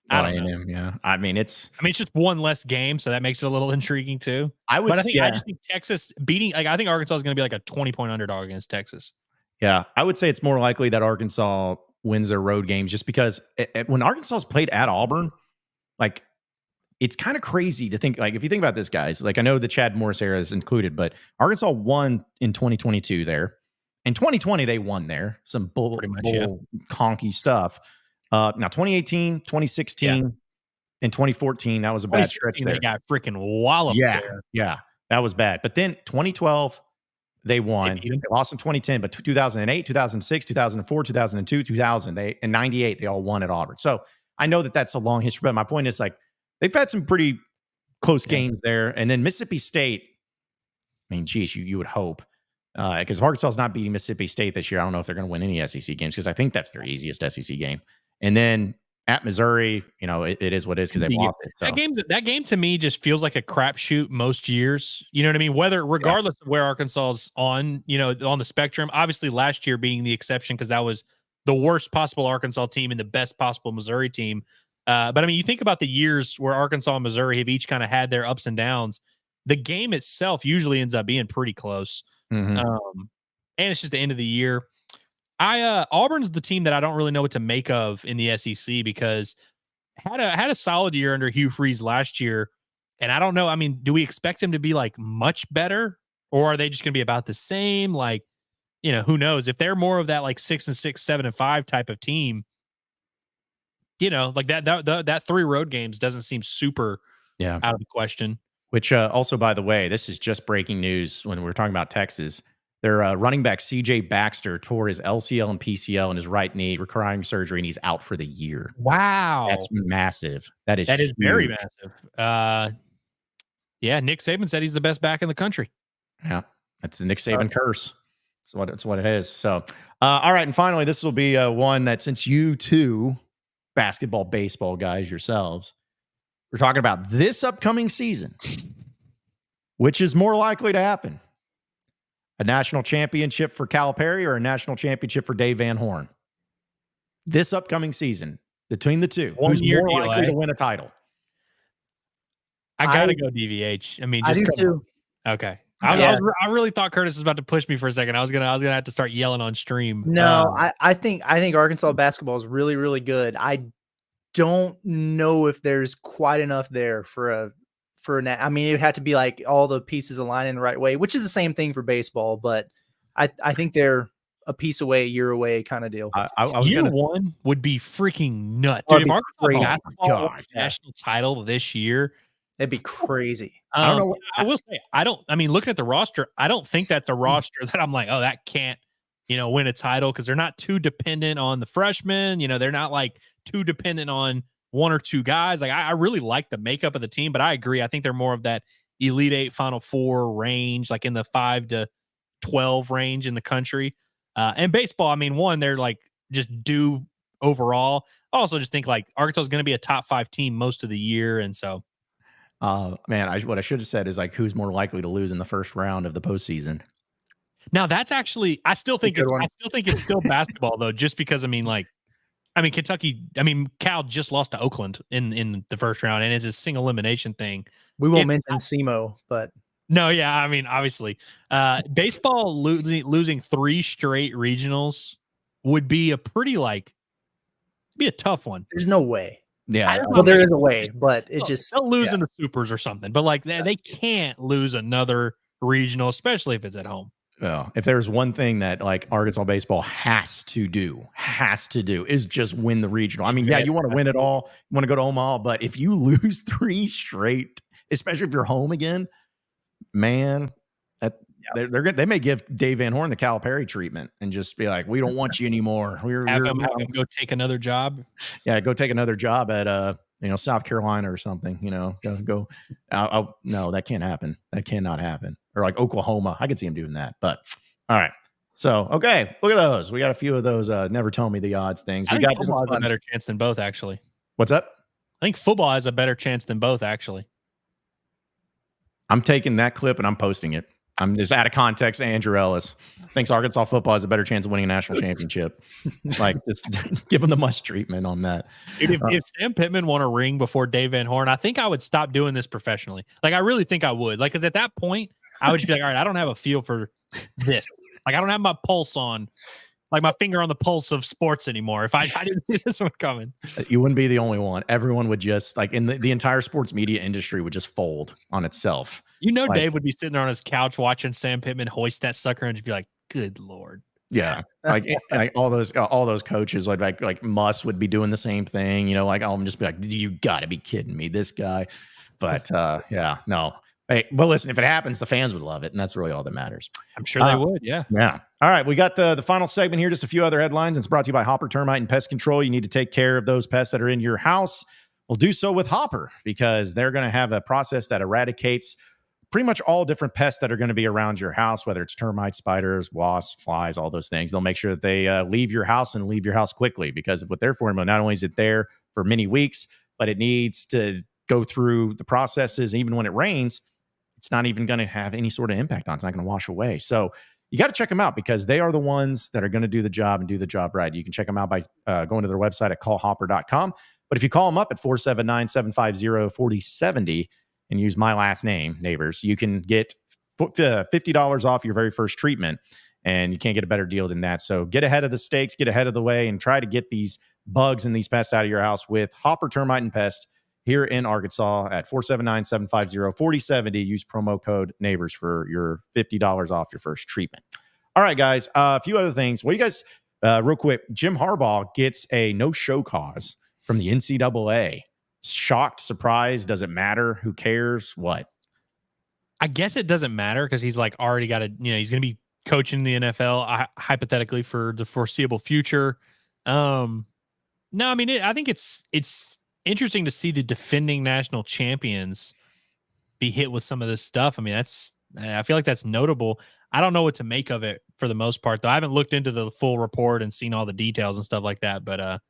I don't know.
Yeah. I mean, it's
just 1 less game, so that makes it a little intriguing too. I just think Texas beating. Like I think Arkansas is going to be like a 20-point underdog against Texas.
Yeah, I would say it's more likely that Arkansas wins their road games just because when Arkansas's played at Auburn, like it's kind of crazy to think, like if you think about this, guys, like I know the Chad Morris era is included, but Arkansas won in 2022 there. In 2020, they won there. Some bull conky stuff. Now 2018, 2016, and 2014, that was a bad stretch there.
They got freaking walloped there.
Yeah, that was bad. But then 2012, they won. They lost in 2010, but 2008, 2006, 2004, 2002, 2000, and 98, they all won at Auburn. So I know that that's a long history, but my point is like they've had some pretty close games there. And then Mississippi State, I mean, geez, you would hope. Because if Arkansas is not beating Mississippi State this year, I don't know if they're going to win any SEC games because I think that's their easiest SEC game. And then at Missouri, it is what it is because they lost it. So.
That game to me just feels like a crapshoot most years. You know what I mean? Regardless of where Arkansas is on, on the spectrum. Obviously, last year being the exception because that was the worst possible Arkansas team and the best possible Missouri team. But I mean, you think about the years where Arkansas and Missouri have each kind of had their ups and downs. The game itself usually ends up being pretty close.
Mm-hmm.
And it's just the end of the year. Auburn's the team that I don't really know what to make of in the SEC because had a solid year under Hugh Freeze last year. And I don't know. I mean, do we expect them to be like much better or are they just going to be about the same? Like, who knows if they're more of that like 6-6, 7-5 type of team, like that 3 road games doesn't seem super out of the question.
Which also, by the way, this is just breaking news when we're talking about Texas. Their running back, C.J. Baxter, tore his LCL and PCL in his right knee, requiring surgery, and he's out for the year.
Wow.
That's massive. That is
very massive. Nick Saban said he's the best back in the country.
Yeah, that's the Nick Saban curse. That's what it is. So, all right, and finally, this will be one that since you two basketball, baseball guys yourselves, we're talking about this upcoming season, which is more likely to happen. A national championship for Calipari or a national championship for Dave Van Horn? This upcoming season, between the two, who's more likely to win a title?
I gotta go DVH. I mean,
I do too.
Okay. I really thought Curtis was about to push me for a second. I was gonna have to start yelling on stream.
No, I think Arkansas basketball is really, really good. I don't know if there's quite enough there I mean, it would have to be like all the pieces aligning the right way, which is the same thing for baseball, but I think they're a piece away, a year away kind of deal.
Year one would be freaking nuts. Dude, if Arkansas basketball won a national title this year,
that'd be crazy.
I don't know. I will say, looking at the roster, I don't think that's a roster that I'm like, oh, that can't, win a title because they're not too dependent on the freshmen. They're not like too dependent on 1 or 2 guys. Like I really like the makeup of the team, but I agree. I think they're more of that Elite 8, Final 4 range, like in the 5 to 12 range in the country. And baseball, I mean, one, they're like just due overall. I also just think like Arkansas is going to be a top 5 team most of the year. And so,
what I should have said is like, who's more likely to lose in the first round of the postseason?
Now that's actually, I still think it's still basketball though, just because Kentucky, Cal just lost to Oakland in the first round, and it's a single elimination thing.
We won't mention SEMO, but
no, yeah, obviously, baseball losing 3 straight regionals would be a pretty be a tough one.
There's no way.
Yeah,
well, there is a way, but it just
they'll lose in the supers or something. But they can't lose another regional, especially if it's at home.
Well, if there's one thing that like Arkansas baseball has to do is just win the regional. I mean, you want to win it all, you want to go to Omaha, but if you lose 3 straight, especially if you're home again, man, they may give Dave Van Horn the Calipari treatment and just be like, we don't want you anymore.
Have him go take another job.
Yeah, go take another job at South Carolina or something. Go. No, that can't happen. That cannot happen. Or like Oklahoma, I could see him doing that. But all right. So okay, look at those. We got a few of those. Never tell me the odds things.
I think football has a better chance than both, actually.
What's up?
I think football has a better chance than both, actually.
I'm taking that clip and I'm posting it. I'm just out of context. Andrew Ellis thinks Arkansas football has a better chance of winning a national championship. Just give him the Muss treatment on that.
Dude, if Sam Pittman won a ring before Dave Van Horn, I think I would stop doing this professionally. I really think I would. Because at that point, I would just be like, all right, I don't have a feel for this. I don't have my pulse on, my finger on the pulse of sports anymore. If I didn't see this one coming.
You wouldn't be the only one. Everyone would just, in the entire sports media industry would just fold on itself.
Dave would be sitting there on his couch watching Sam Pittman hoist that sucker and just be like, good Lord.
Yeah. all those coaches, like Muss would be doing the same thing, I'll just be like, you got to be kidding me, this guy. But no. Hey, well, listen, if it happens, the fans would love it, and that's really all that matters.
I'm sure they would, yeah.
Yeah. All right, we got the final segment here, just a few other headlines. It's brought to you by Hopper Termite and Pest Control. You need to take care of those pests that are in your house. Well, do so with Hopper, because they're going to have a process that eradicates pretty much all different pests that are going to be around your house, whether it's termites, spiders, wasps, flies, all those things. They'll make sure that they leave your house and leave your house quickly, because with their formula, not only is it there for many weeks, but it needs to go through the processes. Even when it rains, it's not even going to have any sort of impact on it. It's not going to wash away. So you got to check them out, because they are the ones that are going to do the job and do the job right. You can check them out by going to their website at callhopper.com. But if you call them up at 479-750-4070 and use my last name, Neighbors, you can get $50 off your very first treatment, and you can't get a better deal than that. So get ahead of the stakes, get ahead of the way, and try to get these bugs and these pests out of your house with Hopper Termite and Pest here in Arkansas at 479-750-4070. Use promo code Neighbors for your $50 off your first treatment. All right, guys, a few other things. Well, you guys, real quick, Jim Harbaugh gets a no-show cause from the NCAA. Shocked, surprised, does it matter? Who cares? What?
I guess it doesn't matter, because he's like already got he's going to be coaching the NFL hypothetically for the foreseeable future. No, I mean, I think it's interesting to see the defending national champions be hit with some of this stuff. I mean, I feel like that's notable. I don't know what to make of it for the most part, though. I haven't looked into the full report and seen all the details and stuff like that, but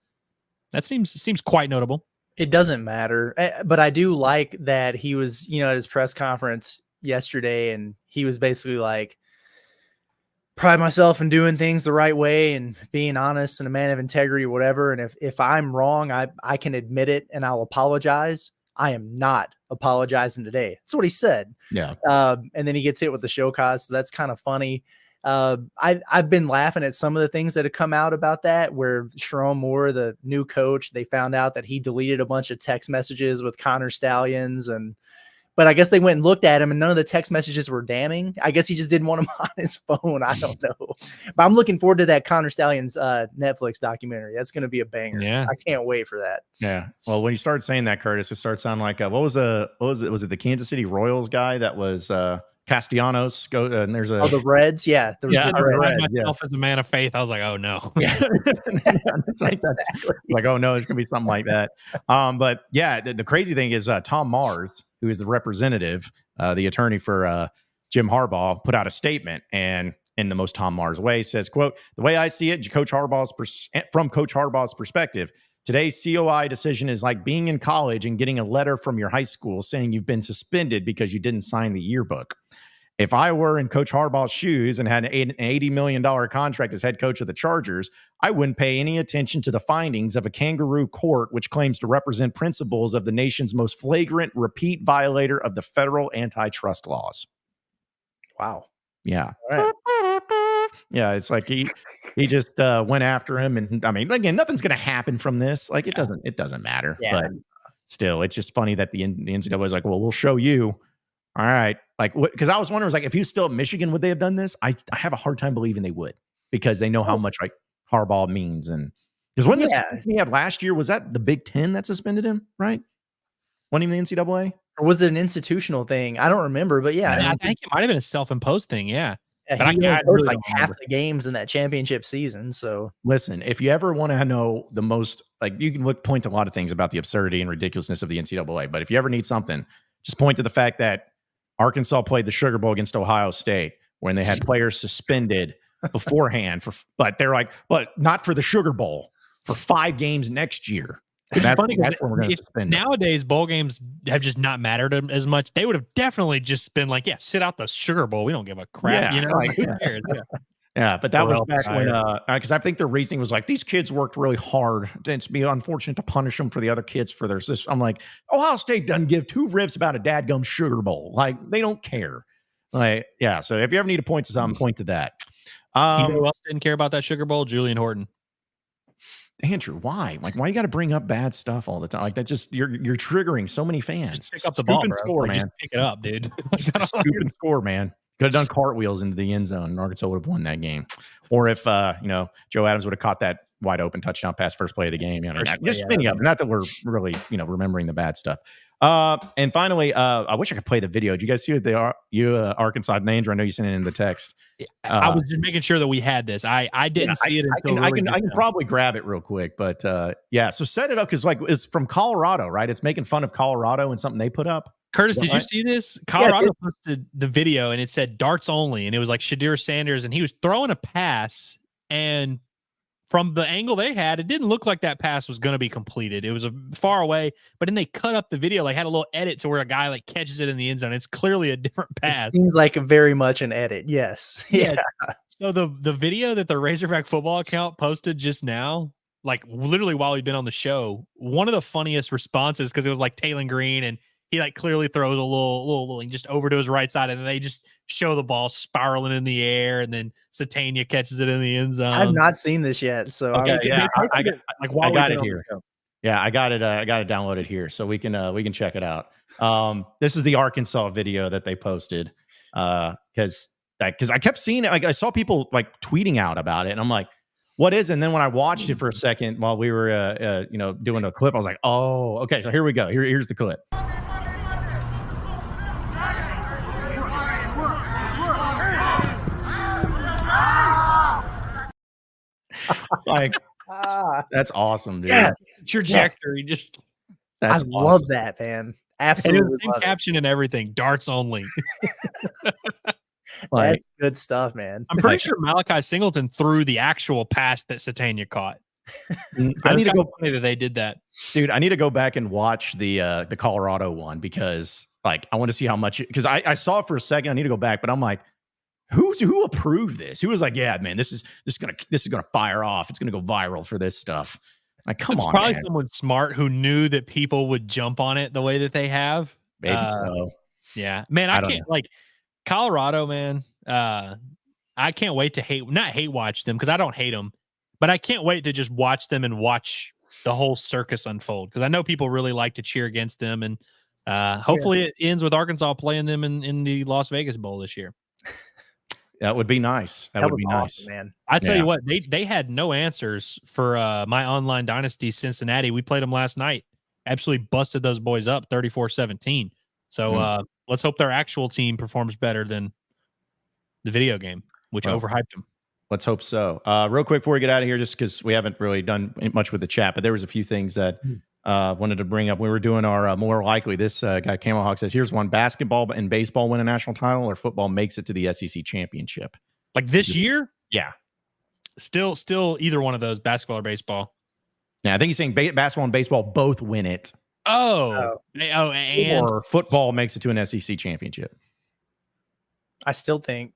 that seems quite notable.
It doesn't matter, but I do like that he was, at his press conference yesterday, and he was basically like, pride myself in doing things the right way and being honest and a man of integrity, whatever. And if I'm wrong, I can admit it and I'll apologize. I am not apologizing today. That's what he said.
Yeah.
And then he gets hit with the show cause. So that's kind of funny. I've been laughing at some of the things that have come out about that, where Sharon Moore, the new coach, they found out that he deleted a bunch of text messages with Connor Stallions, but I guess they went and looked at him and none of the text messages were damning. I guess he just didn't want them on his phone. I don't know, but I'm looking forward to that Connor Stallions Netflix documentary. That's going to be a banger.
Yeah.
I can't wait for that.
Yeah. Well, when you start saying that, Curtis, it starts sounding like, what was it? Was it the Kansas City Royals guy that was, Castellanos and there's
the Reds. Yeah.
I read myself as a man of faith. I was like, oh no.
Yeah. It's like that's exactly. Like, oh no, it's gonna be something like that. But yeah, the crazy thing is Tom Mars, who is the representative, the attorney for Jim Harbaugh, put out a statement, and in the most Tom Mars way says, quote, "The way I see it, from Coach Harbaugh's perspective, today's COI decision is like being in college and getting a letter from your high school saying you've been suspended because you didn't sign the yearbook. If I were in Coach Harbaugh's shoes and had an $80 million contract as head coach of the Chargers, I wouldn't pay any attention to the findings of a kangaroo court which claims to represent principles of the nation's most flagrant repeat violator of the federal antitrust laws."
Wow.
Yeah.
All right.
Yeah, it's like he just went after him, and I mean, again, nothing's going to happen from this. Like it doesn't matter.
Yeah.
But still, it's just funny that the NCAA was like, "Well, we'll show you." All right, like because I was wondering, was like, if he was still at Michigan, would they have done this? I have a hard time believing they would, because they know how much like Harbaugh means, and because when this he had last year, was that the Big Ten that suspended him? Right? Wasn't even the NCAA,
or was it an institutional thing? I don't remember, but yeah,
I think it might have been a self-imposed thing. Yeah.
But I really like half the games in that championship season. So
listen, if you ever want to know the most, like you can point to a lot of things about the absurdity and ridiculousness of the NCAA, but if you ever need something, just point to the fact that Arkansas played the Sugar Bowl against Ohio State when they had players suspended beforehand but they're like, but not for the Sugar Bowl, for 5 games next year. That's when we're going to suspend.
Nowadays, bowl games have just not mattered as much. They would have definitely just been like, yeah, sit out the Sugar Bowl. We don't give a crap.
Yeah,
like, who cares? Yeah.
Yeah, but that was back when, because I think the reasoning was like, these kids worked really hard. It's be unfortunate to punish them for the other kids for their. I'm like, Ohio State doesn't give 2 rips about a dadgum Sugar Bowl. Like, they don't care. Like, yeah. So if you ever need to point to something, point to that.
You know who else didn't care about that Sugar Bowl? Julian Horton.
Andrew, why? Like, why you got to bring up bad stuff all the time? Like that, just you're triggering so many fans.
Just pick up the ball,
and score, man.
Just pick it up, dude.
Scoop and score, man. Could have done cartwheels into the end zone, and Arkansas would have won that game. Or if Joe Adams would have caught that wide open touchdown pass first play of the game. Just many of them. Not that we're really remembering the bad stuff. And finally, I wish I could play the video. Did you guys see what they are? Arkansas names? I know you sent it in the text.
I was just making sure that we had this. I didn't see it until
I can probably grab it real quick, but yeah. So set it up because it's from Colorado, right? It's making fun of Colorado and something they put up.
Curtis, did you see this? Colorado posted the video and it said darts only, and it was like Shadir Sanders, and he was throwing a pass, and from the angle they had, it didn't look like that pass was going to be completed. It was far away, but then they cut up the video, like had a little edit to where a guy like catches it in the end zone. It's clearly a different pass.
It seems like very much an edit. Yes.
Yeah. So the video that the Razorback football account posted just now, like literally while we've been on the show, one of the funniest responses, because it was like Taylor Green, and he like clearly throws a little just over to his right side, and then they just show the ball spiraling in the air, and then Satania catches it in the end zone.
I've not seen this yet, so
okay, I got it here. Yeah, I got it. I got it downloaded here, so we can check it out. This is the Arkansas video that they posted because I kept seeing it. Like I saw people like tweeting out about it, and I'm like, what is it? And then when I watched it for a second while we were doing a clip, I was like, oh, okay, so here we go. Here's the clip. Like that's awesome, dude.
Yes.
Trajectory, just
I love that, man. Absolutely,
and it was the same caption and everything. Darts only.
Like,
that's good stuff, man.
I'm pretty sure Malachi Singleton threw the actual pass that Satania caught.
I need to go.
Funny that they did that,
dude. I need to go back and watch the Colorado one because like I want to see how much. Because I saw it for a second. I need to go back, but I'm like, who approved this? Who was like, yeah, man, this is gonna fire off. It's gonna go viral for this stuff. Like, come on,
probably
man.
someone smart who knew that people would jump on it the way that they have.
Maybe so.
Yeah, man, I can't like Colorado, man. I can't wait to not hate watch them because I don't hate them, but I can't wait to just watch them and watch the whole circus unfold because I know people really like to cheer against them, and hopefully it ends with Arkansas playing them in the Las Vegas Bowl this year.
That would be nice. That would be nice,
man.
I tell you what, they had no answers for my online dynasty Cincinnati. We played them last night. Absolutely busted those boys up 34-17. So let's hope their actual team performs better than the video game, which overhyped them.
Let's hope so. Real quick before we get out of here, just because we haven't really done much with the chat, but there was a few things that wanted to bring up. We were doing our more likely. This guy Camel Hawk says, here's one: basketball and baseball win a national title, or football makes it to the SEC championship.
Like this year?
Yeah.
Still either one of those, basketball or baseball.
Yeah, I think he's saying basketball and baseball both win it.
And
or football makes it to an SEC championship.
I still think.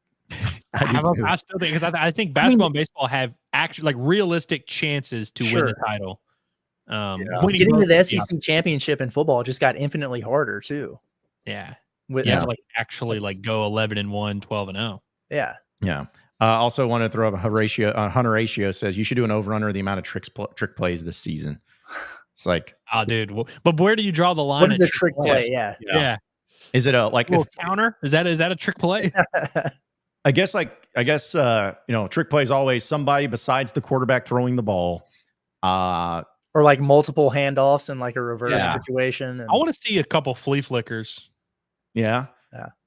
I still think because I think basketball and baseball have actually like realistic chances to win the title.
Getting to the SEC championship in football just got infinitely harder too.
Yeah. You have to like actually like go 11-1, 12-0.
Yeah.
Yeah. Also wanted to throw up Hunter Ratio says you should do an over-under the amount of trick plays this season. It's like,
oh, dude. But where do you draw the line?
What is the trick play? Yeah.
Is it a like
a counter? Is that a trick play?
I guess trick play is always somebody besides the quarterback throwing the ball.
Or like multiple handoffs in like a reverse situation.
I want to see a couple flea flickers.
Yeah.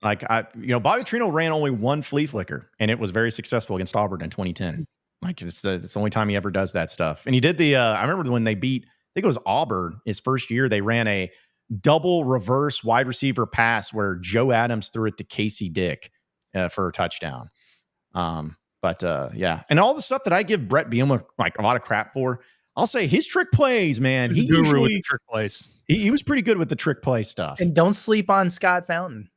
Like Bobby Trino ran only one flea flicker, and it was very successful against Auburn in 2010. Like it's the only time he ever does that stuff. And he did I remember when they beat, I think it was Auburn his first year, they ran a double reverse wide receiver pass where Joe Adams threw it to Casey Dick for a touchdown. And all the stuff that I give Brett Bielema like a lot of crap for, I'll say his trick plays, man. He usually
trick plays.
He was pretty good with the trick play stuff.
And don't sleep on Scott Fountain.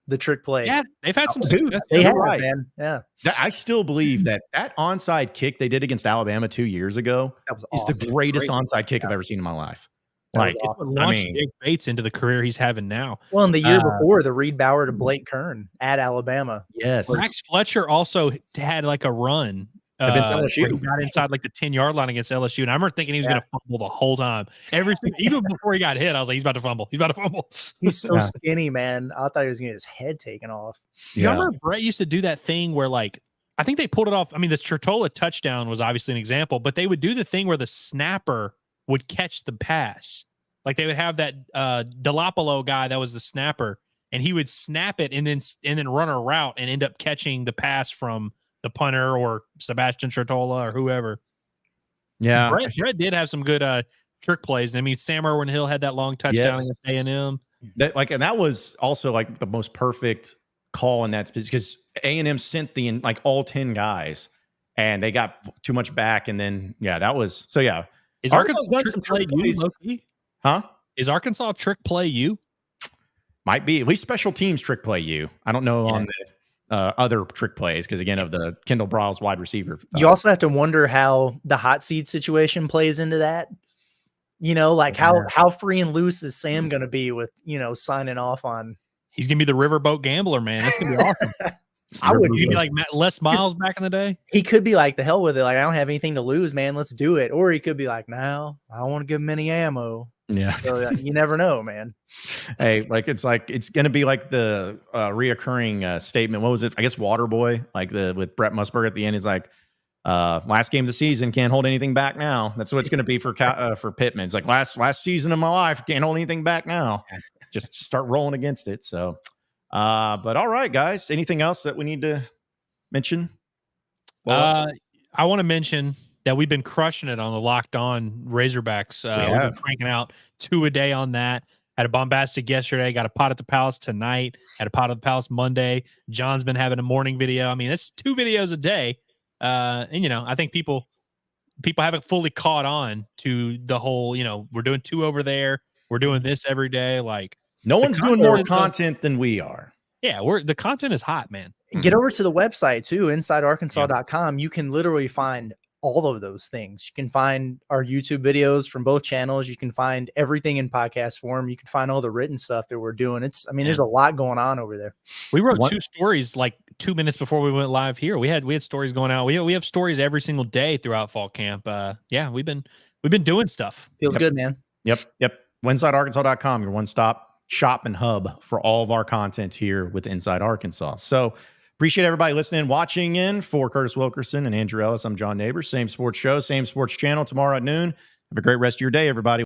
The trick play.
Yeah, they've had some success.
They have, man. Yeah.
I still believe that onside kick they did against Alabama 2 years ago is awesome. The greatest onside kick I've ever seen in my life. Like,
launched Jake Bates into the career he's having now.
Well, in the year before, the Reed Bauer to Blake Kern at Alabama.
Yes.
Max Fletcher also had like a run.
Against LSU.
He got inside like the 10-yard line against LSU. And I remember thinking he was going to fumble the whole time. Even before he got hit, I was like, he's about to fumble.
He's so skinny, man. I thought he was going to get his head taken off.
You remember Brett used to do that thing where like, I think they pulled it off. I mean, the Turtleson touchdown was obviously an example, but they would do the thing where the snapper would catch the pass. Like they would have that Delapolo guy that was the snapper, and he would snap it and then run a route and end up catching the pass from the punter or Sebastian Chertola or whoever.
Yeah,
Brett did have some good trick plays. I mean, Sam Irwin Hill had that long touchdown against A&M.
And that was also like the most perfect call in that because A&M sent all 10 guys, and they got too much back, and then that was so yeah.
Is Arkansas done some trick plays?
Huh?
Is Arkansas trick play you?
Might be. At least special teams trick play you. I don't know on the other trick plays because, again, of the Kendall Briles wide receiver.
You also have to wonder how the hot seat situation plays into that. Like how free and loose is Sam going to be with, signing off on.
He's going to be the riverboat gambler, man. That's going to be awesome. He'd be like Les Miles back in the day.
He could be like, the hell with it. Like, I don't have anything to lose, man. Let's do it. Or he could be like, no, I don't want to give him any ammo.
Yeah.
So you never know, man.
Hey, it's going to be like the reoccurring statement. What was it? I guess Waterboy, with Brett Musburg at the end. He's like, last game of the season, can't hold anything back now. That's what it's going to be for Pittman. It's like last season of my life, can't hold anything back now. Just start rolling against it. So, but all right, guys, anything else that we need to mention?
I want to mention that we've been crushing it on the Locked On Razorbacks. We've been cranking out 2 a day on that. Had a bombastic yesterday. Got a pot at the Palace tonight. Had a pot at the Palace Monday. John's been having a morning video. I mean, it's 2 videos a day. And I think people haven't fully caught on to the whole, we're doing 2 over there. We're doing this every day. Like
no one's doing more content than we are.
Yeah, the content is hot, man.
Get over to the website too, InsideArkansas.com. You can literally find all of those things. You can find our YouTube videos from both channels. You can find everything in podcast form. You can find all the written stuff that we're doing. There's a lot going on over there.
We wrote 2 stories like 2 minutes before we went live here. We had stories going out. We have stories every single day throughout fall camp. We've been doing stuff.
Feels good, man.
Yep. InsideArkansas.com, your one-stop shop and hub for all of our content here with Inside Arkansas. So appreciate everybody listening, watching in. For Curtis Wilkerson and Andrew Ellis, I'm John Neighbors. Same sports show, same sports channel tomorrow at noon. Have a great rest of your day, everybody.